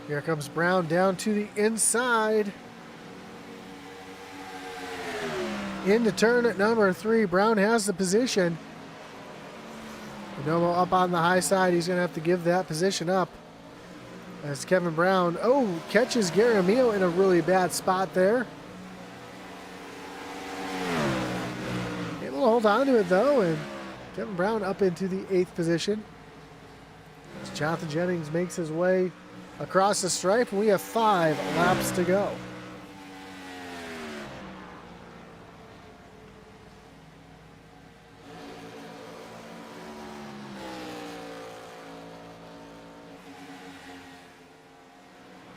Speaker 2: Here comes Brown down to the inside. Into turn at number 3. Brown has the position. Bonomo up on the high side. He's going to have to give that position up. As Kevin Brown, catches Gary Emil in a really bad spot there. Able to hold on to it though, and Kevin Brown up into the 8th position. As Jonathan Jennings makes his way across the stripe, and we have 5 laps to go.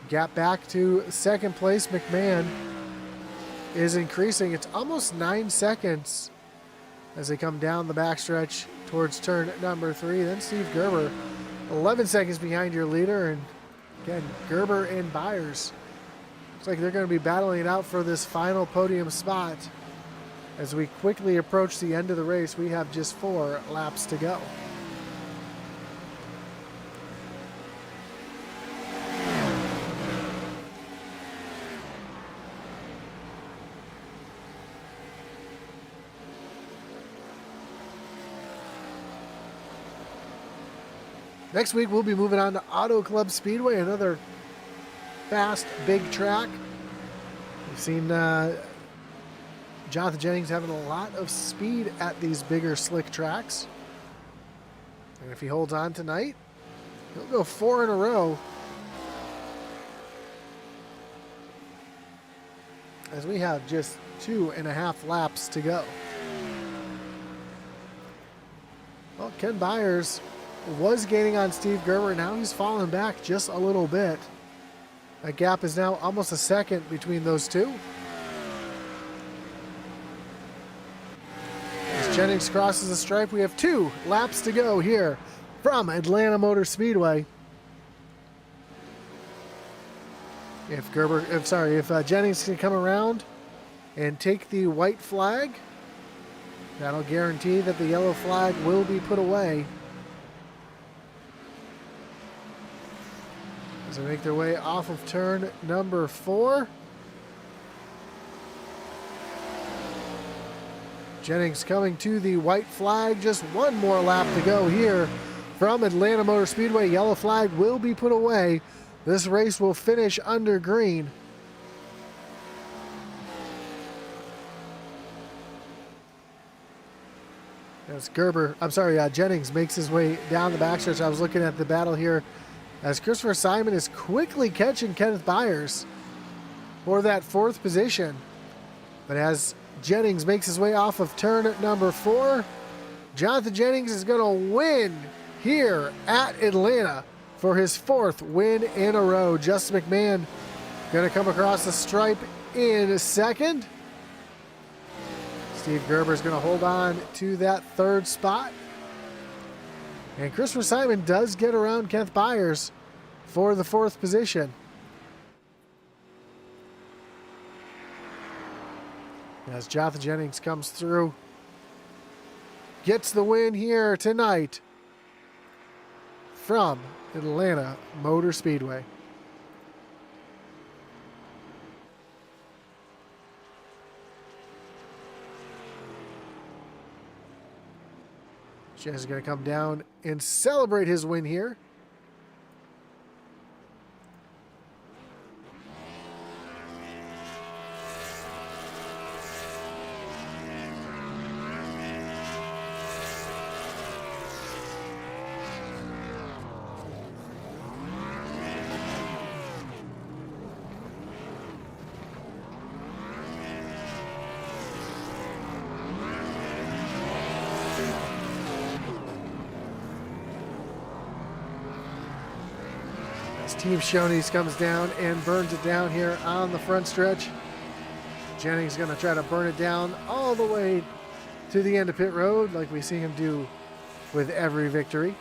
Speaker 2: Gap back to second place. McMahon is increasing. It's almost 9 seconds as they come down the backstretch towards turn number 3. Then Steve Gerber, 11 seconds behind your leader, and again, Gerber and Byers. Looks like they're going to be battling it out for this final podium spot. As we quickly approach the end of the race, we have just 4 laps to go. Next week, we'll be moving on to Auto Club Speedway, another fast, big track. We've seen Jonathan Jennings having a lot of speed at these bigger, slick tracks. And if he holds on tonight, he'll go 4 in a row. As we have just 2.5 laps to go. Well, Ken Byers was gaining on Steve Gerber. Now he's fallen back just a little bit. That gap is now almost a second between those two. As Jennings crosses the stripe, we have 2 laps to go here from Atlanta Motor Speedway. If Jennings can come around and take the white flag, that'll guarantee that the yellow flag will be put away. As they make their way off of turn number 4. Jennings coming to the white flag. Just 1 more lap to go here from Atlanta Motor Speedway. Yellow flag will be put away. This race will finish under green. As Jennings makes his way down the backstretch. I was looking at the battle here as Christopher Simon is quickly catching Kenneth Byers for that 4th position. But as Jennings makes his way off of turn number 4, Jonathan Jennings is going to win here at Atlanta for his 4th win in a row. Justin McMahon going to come across the stripe in 2nd. Steve Gerber is going to hold on to that 3rd spot. And Christopher Simon does get around Kenneth Byers for the 4th position. As Jonathan Jennings comes through, gets the win here tonight from Atlanta Motor Speedway. Jennings is going to come down and celebrate his win here. Team Shoney's comes down and burns it down here on the front stretch. Jennings going to try to burn it down all the way to the end of pit road like we see him do with every victory.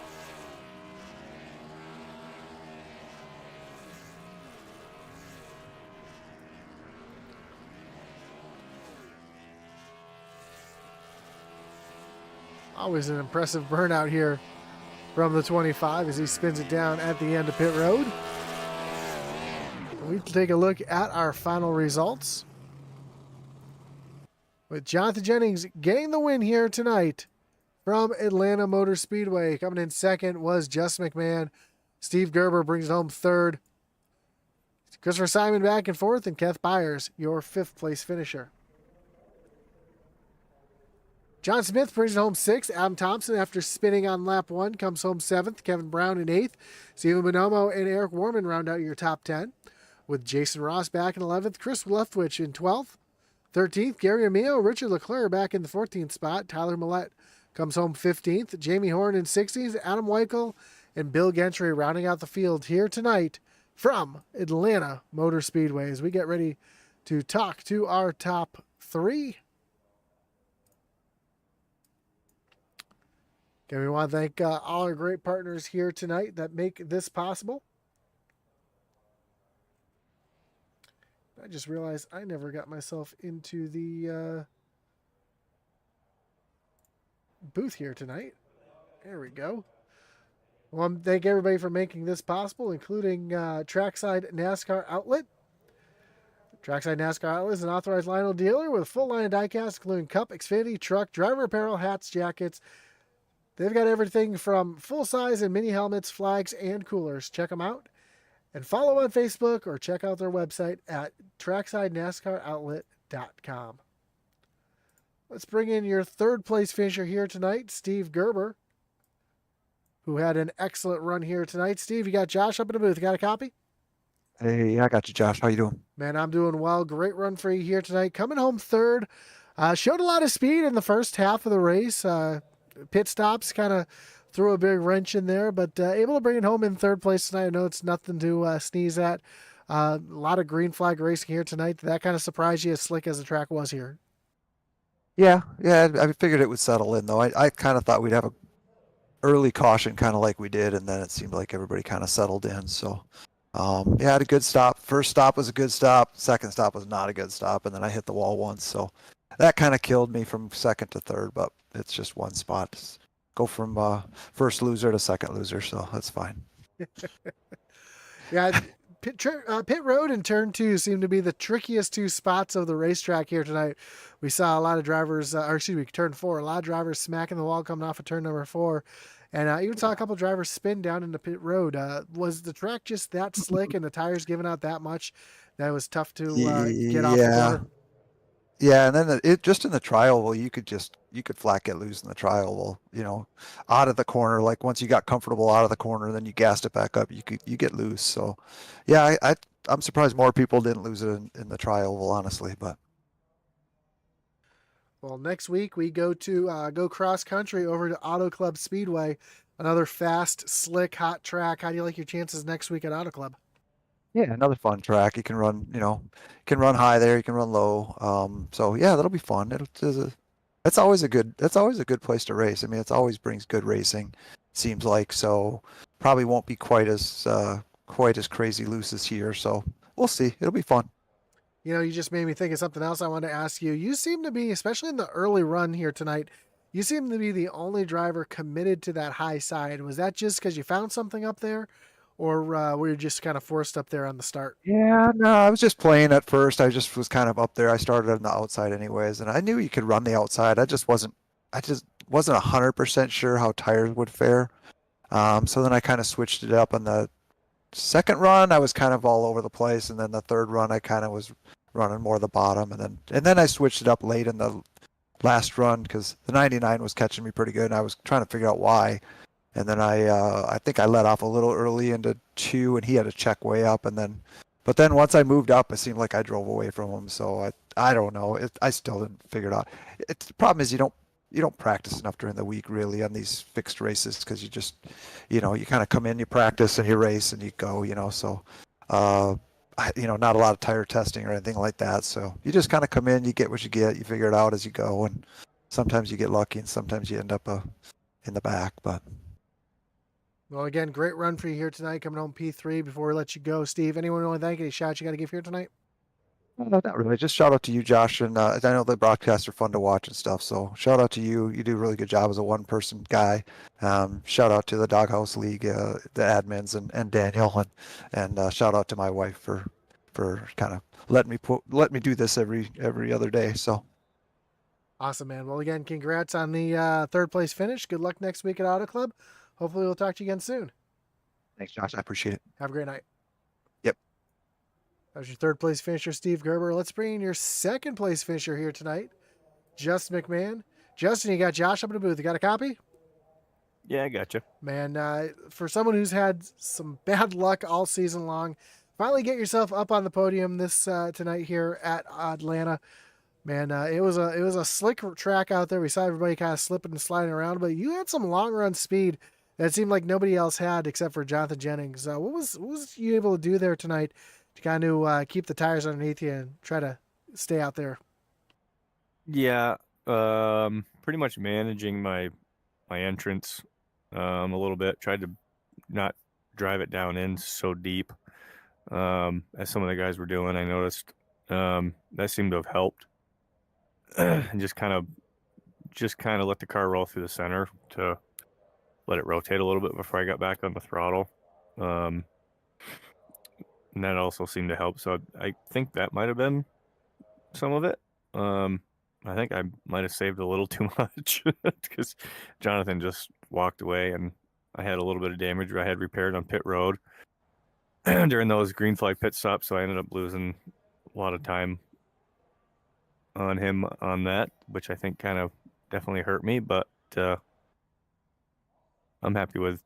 Speaker 2: Always an impressive burnout here from the 25 as he spins it down at the end of pit road. We take a look at our final results, with Jonathan Jennings getting the win here tonight from Atlanta Motor Speedway. Coming in second was Justin McMahon. Steve Gerber brings it home third. Christopher Simon back and fourth, and Keth Byers, your fifth place finisher. John Smith brings it home sixth. Adam Thompson, after spinning on lap one, comes home seventh. Kevin Brown in eighth. Stephen Bonomo and Eric Warman round out your top 10, with Jason Ross back in 11th. Chris Leftwich in 12th. 13th, Gary Amio. Richard Leclerc back in the 14th spot. Tyler Millette comes home 15th. Jamie Horn in 16th. Adam Weichel and Bill Gentry rounding out the field here tonight from Atlanta Motor Speedway as we get ready to talk to our top three. Okay, we want to thank all our great partners here tonight that make this possible. I just realized I never got myself into the booth here tonight. There we go. I want to thank everybody for making this possible, including Trackside NASCAR Outlet. Trackside NASCAR Outlet is an authorized Lionel dealer with a full line of diecast, including cup, Xfinity, truck, driver apparel, hats, jackets. They've got everything from full-size and mini helmets, flags, and coolers. Check them out. And follow on Facebook or check out their website at tracksidenascaroutlet.com. Let's bring in your third place finisher here tonight, Steve Gerber, who had an excellent run here tonight. Steve, you got Josh up in the booth. You got a copy?
Speaker 3: Hey, I got you, Josh. How you doing?
Speaker 2: Man, I'm doing well. Great run for you here tonight. Coming home third. Showed a lot of speed in the first half of the race. Pit stops kind of threw a big wrench in there, but able to bring it home in third place tonight. I know it's nothing to sneeze at. A lot of green flag racing here tonight. Did that kind of surprise you, as slick as the track was here?
Speaker 3: Yeah. I figured it would settle in, though. I kind of thought we'd have a early caution, kind of like we did, and then it seemed like everybody kind of settled in. So, I had a good stop. First stop was a good stop. Second stop was not a good stop, and then I hit the wall once. So that kind of killed me from second to third, but it's just one spot. Just go from first loser to second loser, so that's fine.
Speaker 2: Yeah, pit road and turn two seem to be the trickiest two spots of the racetrack here tonight. We saw a lot of drivers, turn four, a lot of drivers smacking the wall coming off of turn number 4. And even saw a couple drivers spin down into pit road. Was the track just that slick and the tires giving out that much that it was tough to get off the corner?
Speaker 3: Yeah, and then it just in the trial, well, you could flat get loose in the trial. Well, out of the corner, like once you got comfortable out of the corner, then you gassed it back up, you get loose. So, yeah, I'm surprised more people didn't lose it in the trial, well, honestly. But
Speaker 2: well, next week we go cross country over to Auto Club Speedway, another fast, slick, hot track. How do you like your chances next week at Auto Club?
Speaker 3: yeah, another fun track. You can run, high there, you can run low. So yeah, that'll be fun. That's always a good place to race. I mean, it always brings good racing, seems like. So probably won't be quite as crazy loose as here. So we'll see. It'll be fun.
Speaker 2: You just made me think of something else I wanted to ask you. You seem to be, especially in the early run here tonight, you seem to be the only driver committed to that high side. Was that just because you found something up there? Or were you just kind of forced up there on the start?
Speaker 3: Yeah, no, I was just playing at first. I just was kind of up there. I started on the outside anyways, and I knew you could run the outside. I just wasn't 100% sure how tires would fare. So then I kind of switched it up on the second run. I was kind of all over the place, and then the third run I kind of was running more the bottom, and then I switched it up late in the last run because the 99 was catching me pretty good, and I was trying to figure out why. And then I think I let off a little early into 2, and he had to check way up. But then once I moved up, it seemed like I drove away from him. So I don't know. I still didn't figure it out. The problem is you don't you don't practice enough during the week really on these fixed races because you just, you know, you kind of come in, you practice and you race and you go, you know, so, you know, not a lot of tire testing or anything like that. So you just kind of come in, you get what you get, you figure it out as you go. And sometimes you get lucky and sometimes you end up in the back, but.
Speaker 2: Well, again, great run for you here tonight, coming home P3. Before we let you go, Steve, anyone want to thank? Any shots you got to give here tonight?
Speaker 3: Not really. Just shout out to you, Josh, and I know the broadcasts are fun to watch and stuff. So shout out to you. You do a really good job as a one-person guy. Shout out to the Doghouse League, the admins, and Daniel, and shout out to my wife for kind of let me do this every other day. So
Speaker 2: Awesome, man. Well, again, congrats on the third place finish. Good luck next week at Auto Club. Hopefully, we'll talk to you again soon.
Speaker 3: thanks, Josh. I appreciate it.
Speaker 2: Have a great night.
Speaker 3: Yep.
Speaker 2: That was your third place finisher, Steve Gerber. Let's bring in your second place finisher here tonight, Justin McMahon. Justin, you got Josh up in the booth. You got a copy?
Speaker 4: Yeah, I gotcha.
Speaker 2: Man, for someone who's had some bad luck all season long, finally get yourself up on the podium this tonight here at Atlanta. Man, it was a slick track out there. We saw everybody kind of slipping and sliding around, but you had some long run speed that seemed like nobody else had except for Jonathan Jennings. What was you able to do there tonight to kind of keep the tires underneath you and try to stay out there?
Speaker 4: Yeah, pretty much managing my entrance a little bit. Tried to not drive it down in so deep as some of the guys were doing. I noticed that seemed to have helped. And just kind of let the car roll through the center to let it rotate a little bit before I got back on the throttle. And that also seemed to help. So I think that might have been some of it. I think I might have saved a little too much because Jonathan just walked away and I had a little bit of damage I had repaired on pit road during those green flag pit stops. So I ended up losing a lot of time on him on that, which I think kind of definitely hurt me, but I'm happy with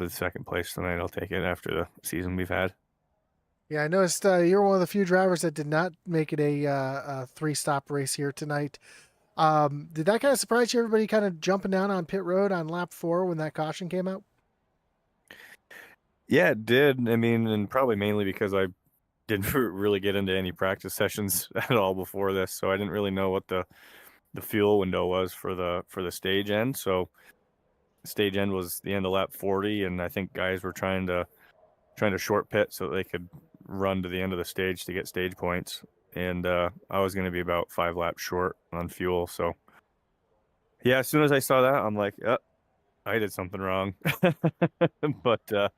Speaker 4: second place tonight. I'll take it after the season we've had.
Speaker 2: Yeah, I noticed you're one of the few drivers that did not make it a three-stop race here tonight. Did that kind of surprise you, everybody kind of jumping down on pit road on lap 4 when that caution came out?
Speaker 4: Yeah, it did. I mean, and probably mainly because I didn't really get into any practice sessions at all before this, so I didn't really know what the fuel window was for the stage end. So stage end was the end of lap 40, and I think guys were trying to short pit so they could run to the end of the stage to get stage points. And I was going to be about 5 laps short on fuel. So yeah, as soon as I saw that, I'm like, I did something wrong. But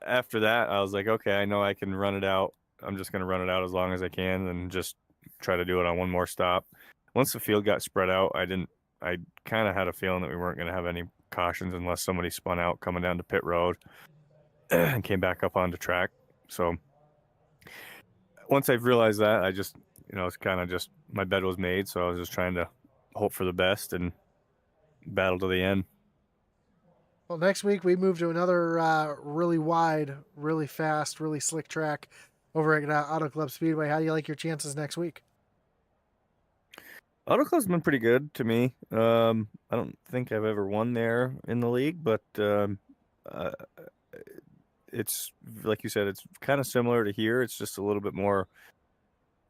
Speaker 4: after that, I was like, okay, I know I can run it out. I'm just going to run it out as long as I can and just try to do it on one more stop. Once the field got spread out, I kind of had a feeling that we weren't going to have any cautions unless somebody spun out coming down to pit road and came back up onto track. So once I've realized that, I just, it's kind of just my bed was made. So I was just trying to hope for the best and battle to the end.
Speaker 2: Well, next week we move to another really wide, really fast, really slick track over at Auto Club Speedway. How do you like your chances next week?
Speaker 4: Auto Club's been pretty good to me. I don't think I've ever won there in the league, but it's like you said, it's kind of similar to here. It's just a little bit more.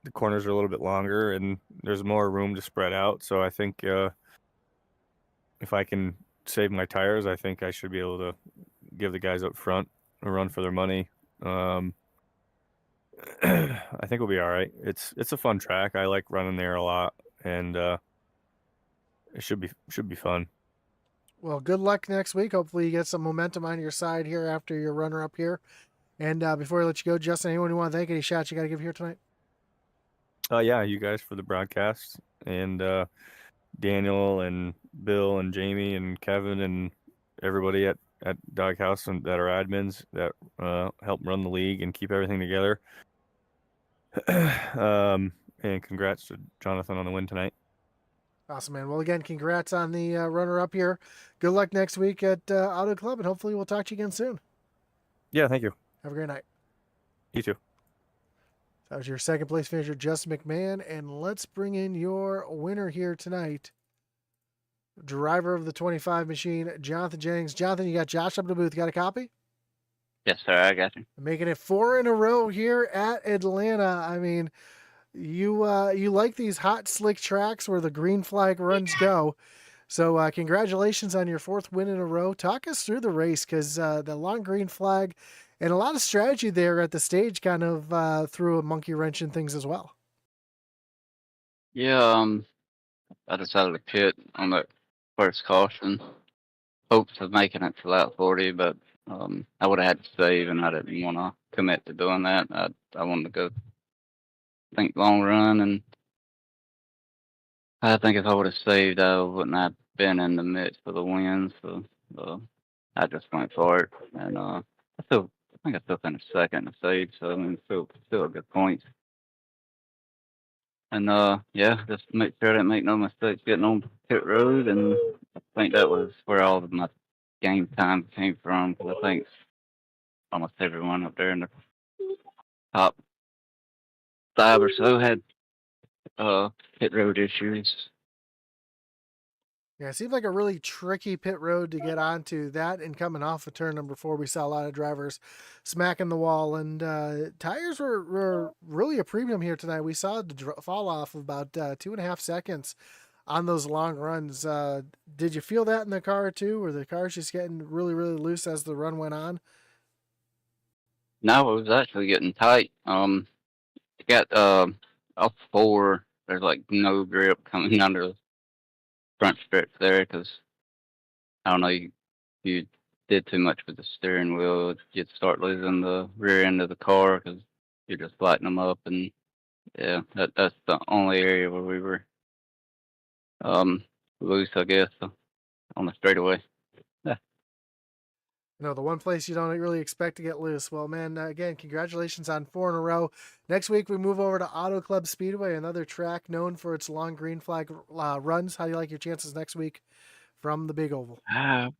Speaker 4: The corners are a little bit longer, and there's more room to spread out. So I think if I can save my tires, I think I should be able to give the guys up front a run for their money. I think we'll be all right. It's a fun track. I like running there a lot, and it should be fun.
Speaker 2: Well, good luck next week. Hopefully you get some momentum on your side here after your runner up here. And before I let you go, Justin, anyone you want to thank, any shots you got to give here tonight?
Speaker 4: Yeah, you guys for the broadcast, and Daniel and Bill and Jamie and Kevin and everybody at Doghouse and that are admins that help run the league and keep everything together. And congrats to Jonathan on the win tonight.
Speaker 2: Awesome, man. Well, again, congrats on the runner-up here. Good luck next week at Auto Club, and hopefully we'll talk to you again soon.
Speaker 4: Yeah, thank you.
Speaker 2: Have a great night.
Speaker 4: You too.
Speaker 2: That was your second place finisher, Justin McMahon, and let's bring in your winner here tonight, driver of the 25 machine, Jonathan Jennings. Jonathan, you got Josh up in the booth. Got a copy?
Speaker 5: Yes, sir. I got you.
Speaker 2: Making it 4 in a row here at Atlanta. I mean, you like these hot, slick tracks where the green flag runs go. So congratulations on your 4th win in a row. Talk us through the race, because the long green flag and a lot of strategy there at the stage kind of threw a monkey wrench in things as well.
Speaker 5: Yeah, I decided to pit on that first caution. Hopes of making it to lap 40, but I would have had to save, and I didn't want to commit to doing that. I wanted to go think long run, and I think if I would have saved, I wouldn't have been in the mix for the win. So I just went for it, and I think I still finished second to save. So I mean, still a good point. And yeah, just make sure I didn't make no mistakes getting on pit road, and I think that was where all of my game time came from. Because I think almost everyone up there in the top 5 or so had pit road issues.
Speaker 2: Yeah, it seemed like a really tricky pit road to get onto. That and coming off of turn number 4, we saw a lot of drivers smacking the wall, and tires were really a premium here tonight. We saw the fall off of about 2.5 seconds on those long runs. Did you feel that in the car too? Were the cars just getting really, really loose as the run went on?
Speaker 5: No, it was actually getting tight. It got off 4. There's like no grip coming under the front stretch there because I don't know, you did too much with the steering wheel, you'd start losing the rear end of the car because you're just lighting them up, and yeah, that's the only area where we were loose, I guess, on the straightaway. Yeah.
Speaker 2: The one place you don't really expect to get loose. Well, man, again, congratulations on 4 in a row. Next week, we move over to Auto Club Speedway, another track known for its long green flag runs. How do you like your chances next week from the Big Oval?
Speaker 5: Not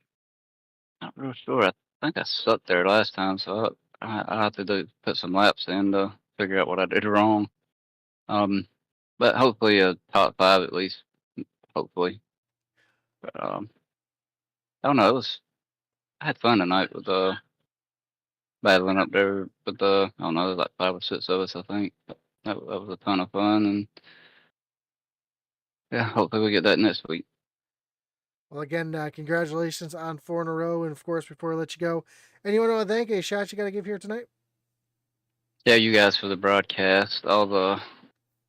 Speaker 5: real sure. I think I sucked there last time, so I have to put some laps in to figure out what I did wrong. But hopefully a top 5 at least. Hopefully. But I don't know. I had fun tonight with battling up there with I don't know, there's like 5 or 6 of us, I think. That was a ton of fun, and yeah, hopefully we get that next week.
Speaker 2: Well, again, congratulations on 4 in a row. And of course, before I let you go, anyone want to thank? Any shots you got to give here tonight?
Speaker 5: Yeah, you guys for the broadcast, all the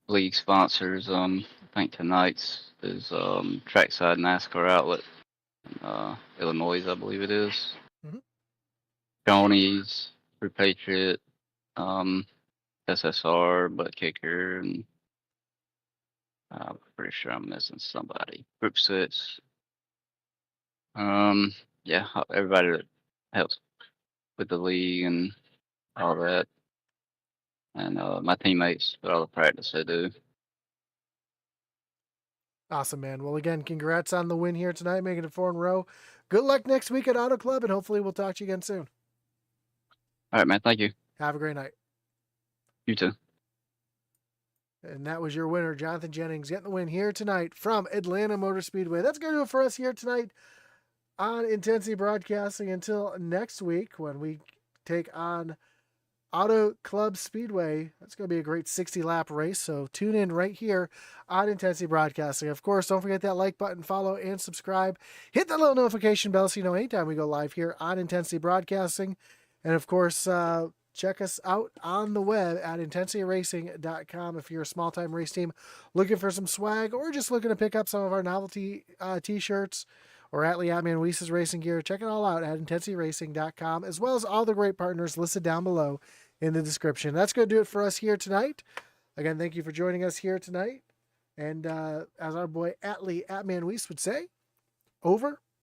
Speaker 5: league sponsors. I think tonight's is Trackside NASCAR Outlet, Illinois, I believe it is.
Speaker 2: Mm-hmm.
Speaker 5: Tony's, True Patriot, SSR, Butt Kicker, and I'm pretty sure I'm missing somebody. Group 6. Yeah, everybody that helps with the league and all that, and my teammates for all the practice they do.
Speaker 2: Awesome, man. Well, again, congrats on the win here tonight, making it 4 in a row. Good luck next week at Auto Club, and hopefully we'll talk to you again soon.
Speaker 5: All right, man. Thank you.
Speaker 2: Have a great night.
Speaker 5: You too.
Speaker 2: And that was your winner, Jonathan Jennings, getting the win here tonight from Atlanta Motor Speedway. That's going to do it for us here tonight on Intensity Broadcasting. Until next week when we take on Auto Club Speedway. That's going to be a great 60-lap race, so tune in right here on Intensity Broadcasting. Of course, don't forget that like button, follow, and subscribe. Hit that little notification bell so you know anytime we go live here on Intensity Broadcasting. And of course, check us out on the web at intensityracing.com if you're a small-time race team looking for some swag or just looking to pick up some of our novelty t-shirts or Atlee Atman Weese's racing gear. Check it all out at intensityracing.com, as well as all the great partners listed down below in the description. That's going to do it for us here tonight. Again, thank you for joining us here tonight. And as our boy Atlee Atman Weese would say, over